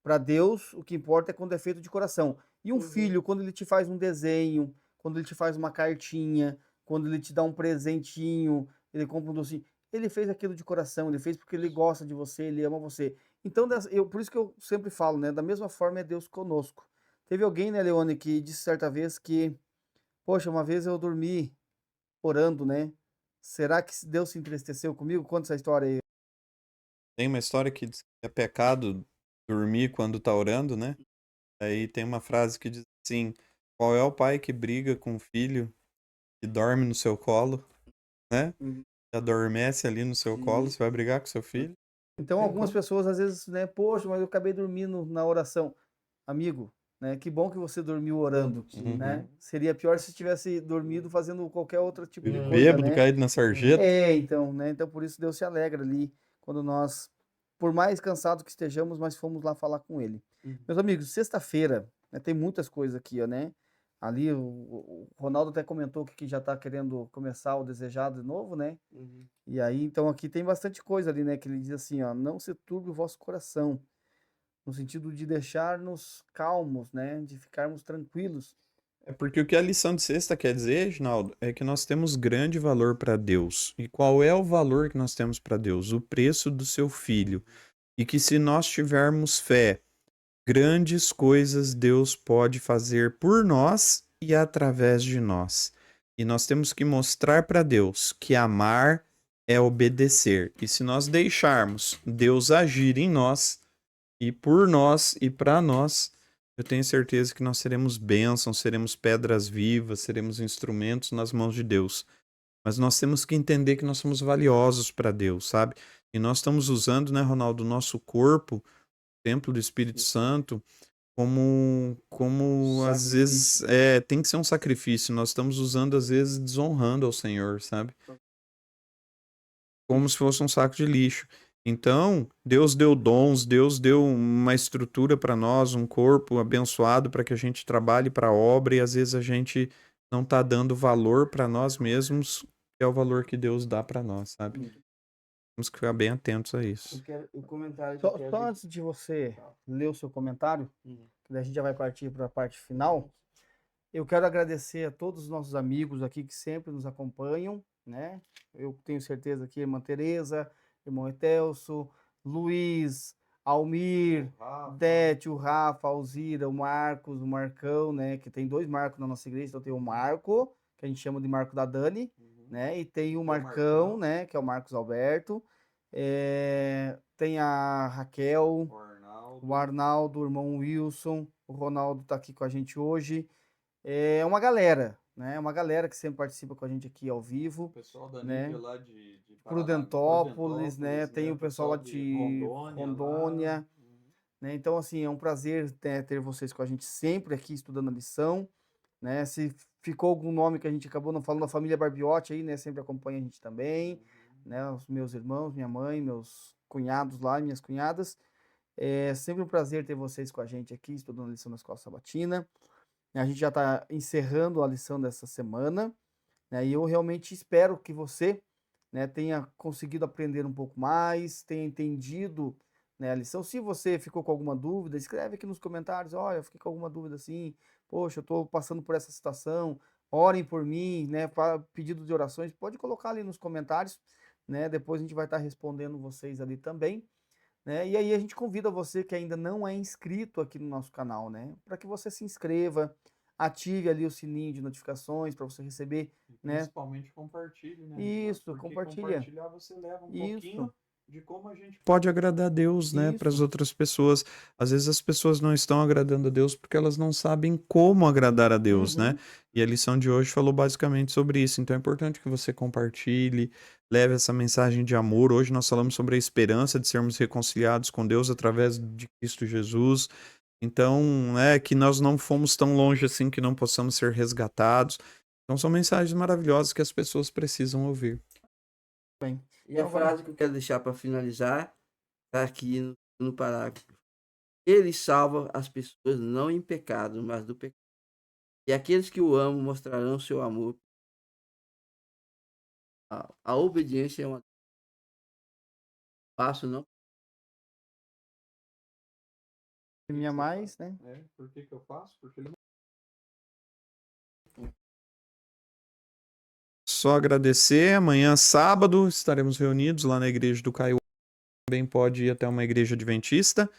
para Deus o que importa é quando é feito de coração. E um filho, quando ele te faz um desenho, quando ele te faz uma cartinha, quando ele te dá um presentinho, ele compra um docinho, ele fez aquilo de coração, ele fez porque ele gosta de você, ele ama você. Então, por isso que eu sempre falo, né, da mesma forma é Deus conosco. Teve alguém, né, Leone, que disse certa vez que, poxa, uma vez eu dormi orando, né? Será que Deus se entristeceu comigo? Conta essa história aí. Tem uma história que diz que é pecado dormir quando tá orando, né? Aí tem uma frase que diz assim, qual é o pai que briga com o filho que dorme no seu colo, né? Uhum. Adormece ali no seu colo, você vai brigar com seu filho? Então, algumas pessoas às vezes, né, poxa, mas eu acabei dormindo na oração. Amigo, né, que bom que você dormiu orando, né? Seria pior se tivesse dormido fazendo qualquer outro tipo de coisa, Bêbado, né? caído na sarjeta. Então, né? Então, por isso Deus se alegra ali quando nós, por mais cansados que estejamos, mas fomos lá falar com Ele. Meus amigos, sexta-feira, né, tem muitas coisas aqui, ó, né? Ali o Ronaldo até comentou que já está querendo começar o desejado de novo, né? E aí, então aqui tem bastante coisa ali, né? Que ele diz assim, ó, não se turbe o vosso coração, no sentido de deixar-nos calmos, né? De ficarmos tranquilos. É porque o que a lição de sexta quer dizer, Reginaldo, é que nós temos grande valor para Deus. E qual é o valor que nós temos para Deus? O preço do seu filho. E que se nós tivermos fé, grandes coisas Deus pode fazer por nós e através de nós. E nós temos que mostrar para Deus que amar é obedecer. E se nós deixarmos Deus agir em nós, e por nós e para nós, eu tenho certeza que nós seremos bênçãos, seremos pedras vivas, seremos instrumentos nas mãos de Deus. Mas nós temos que entender que nós somos valiosos para Deus, sabe? E nós estamos usando, né, Ronaldo, o nosso corpo, templo do Espírito Santo, como às vezes tem que ser um sacrifício. Nós estamos usando, às vezes, desonrando ao Senhor, sabe? Como se fosse um saco de lixo. Então, Deus deu dons, Deus deu uma estrutura para nós, um corpo abençoado para que a gente trabalhe para a obra e às vezes a gente não está dando valor para nós mesmos, que é o valor que Deus dá para nós, sabe? Temos que ficar bem atentos a isso. O comentário Só antes de você ler o seu comentário, que daí a gente já vai partir para a parte final, eu quero agradecer a todos os nossos amigos aqui que sempre nos acompanham, né? Eu tenho certeza que irmã Tereza, irmão Etelso, Luiz, Almir, Dete, o Rafa, a Alzira, o Marcos, o Marcão, né? Que tem 2 Marcos na nossa igreja, então tem o Marco, que a gente chama de Marco da Dani, né? E tem o Marcão, né? Que é o Marcos Alberto. Tem a Raquel, o Arnaldo, o irmão Wilson, o Ronaldo tá aqui com a gente hoje. É uma galera, né? Uma galera que sempre participa com a gente aqui ao vivo. O pessoal da Nídia lá de Prudentópolis, né? Tem o pessoal lá de Rondônia. né? Então, assim, é um prazer ter vocês com a gente sempre aqui estudando a lição, né? Se ficou algum nome que a gente acabou não falando, a família Barbiotti aí, né? Sempre acompanha a gente também, né? Os meus irmãos, minha mãe, meus cunhados lá, minhas cunhadas. É sempre um prazer ter vocês com a gente aqui, estudando a lição da Escola Sabatina. A gente já está encerrando a lição dessa semana, né? E eu realmente espero que você, né, tenha conseguido aprender um pouco mais, tenha entendido, né, a lição. Se você ficou com alguma dúvida, escreve aqui nos comentários. Olha, eu fiquei com alguma dúvida assim. Poxa, eu estou passando por essa situação. Orem por mim, né? Pedido de orações, pode colocar ali nos comentários, né? Depois a gente vai estar respondendo vocês ali também, né? E aí a gente convida você que ainda não é inscrito aqui no nosso canal, né? Para que você se inscreva, ative ali o sininho de notificações para você receber, E né? principalmente compartilhe, né? Isso, Porque compartilha. compartilhar você leva um Isso, pouquinho de como a gente pode agradar a Deus, né, para as isso. outras pessoas. Às vezes as pessoas não estão agradando a Deus porque elas não sabem como agradar a Deus, né? Uhum. E a lição de hoje falou basicamente sobre isso. Então é importante que você compartilhe, leve essa mensagem de amor. Hoje nós falamos sobre a esperança de sermos reconciliados com Deus através de Cristo Jesus. Então, que nós não fomos tão longe assim que não possamos ser resgatados. Então são mensagens maravilhosas que as pessoas precisam ouvir. Bem, E então a agora frase que eu quero deixar para finalizar está aqui no parágrafo. Ele salva as pessoas não em pecado, mas do pecado. E aqueles que o amam mostrarão seu amor. A obediência é um passo, não. minha mais, né? Por que eu faço? Porque ele... Só agradecer. Amanhã, sábado, estaremos reunidos lá na igreja do Caio. Também pode ir até uma igreja adventista,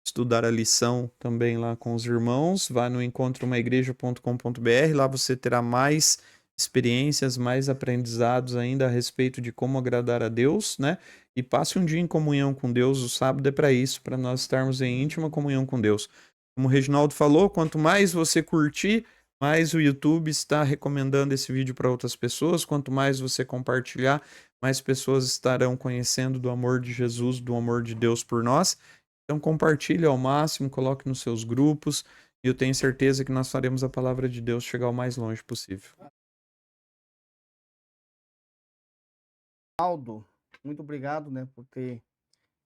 estudar a lição também lá com os irmãos. Vá no encontreumaigreja.com.br. Lá você terá mais experiências, mais aprendizados ainda a respeito de como agradar a Deus, né? E passe um dia em comunhão com Deus. O sábado é para isso, para nós estarmos em íntima comunhão com Deus. Como o Reginaldo falou, quanto mais você curtir, mais o YouTube está recomendando esse vídeo para outras pessoas. Quanto mais você compartilhar, mais pessoas estarão conhecendo do amor de Jesus, do amor de Deus por nós. Então compartilhe ao máximo, coloque nos seus grupos, e eu tenho certeza que nós faremos a palavra de Deus chegar o mais longe possível. Aldo, muito obrigado, né, por ter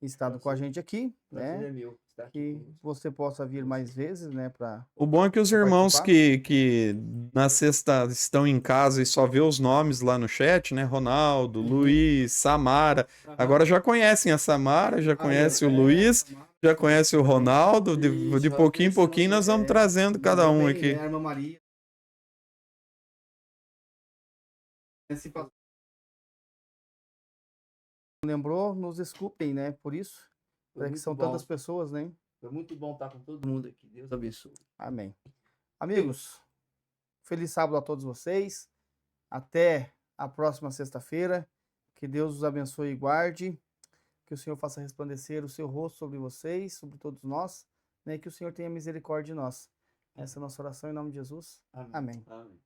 estado com a gente aqui, né? É meu. Está aqui Que conosco. você possa vir mais vezes, né, para O bom é que os irmãos que na sexta estão em casa e só vê os nomes lá no chat, né? Ronaldo, Luiz, Samara. Agora já conhecem a Samara, já conhecem o Luiz, já conhecem o Ronaldo. De pouquinho em pouquinho nós vamos trazendo cada um aqui. Irmã Maria. Lembrou, nos desculpem, né, por isso, Foi que muito são bom. tantas pessoas, né? Foi muito bom estar com todo mundo aqui. Deus abençoe. Amém. Amigos, feliz sábado a todos vocês. Até a próxima sexta-feira. Que Deus os abençoe e guarde. Que o Senhor faça resplandecer o seu rosto sobre vocês, sobre todos nós, né? E que o Senhor tenha misericórdia de nós. Essa é a nossa oração em nome de Jesus. Amém. Amém.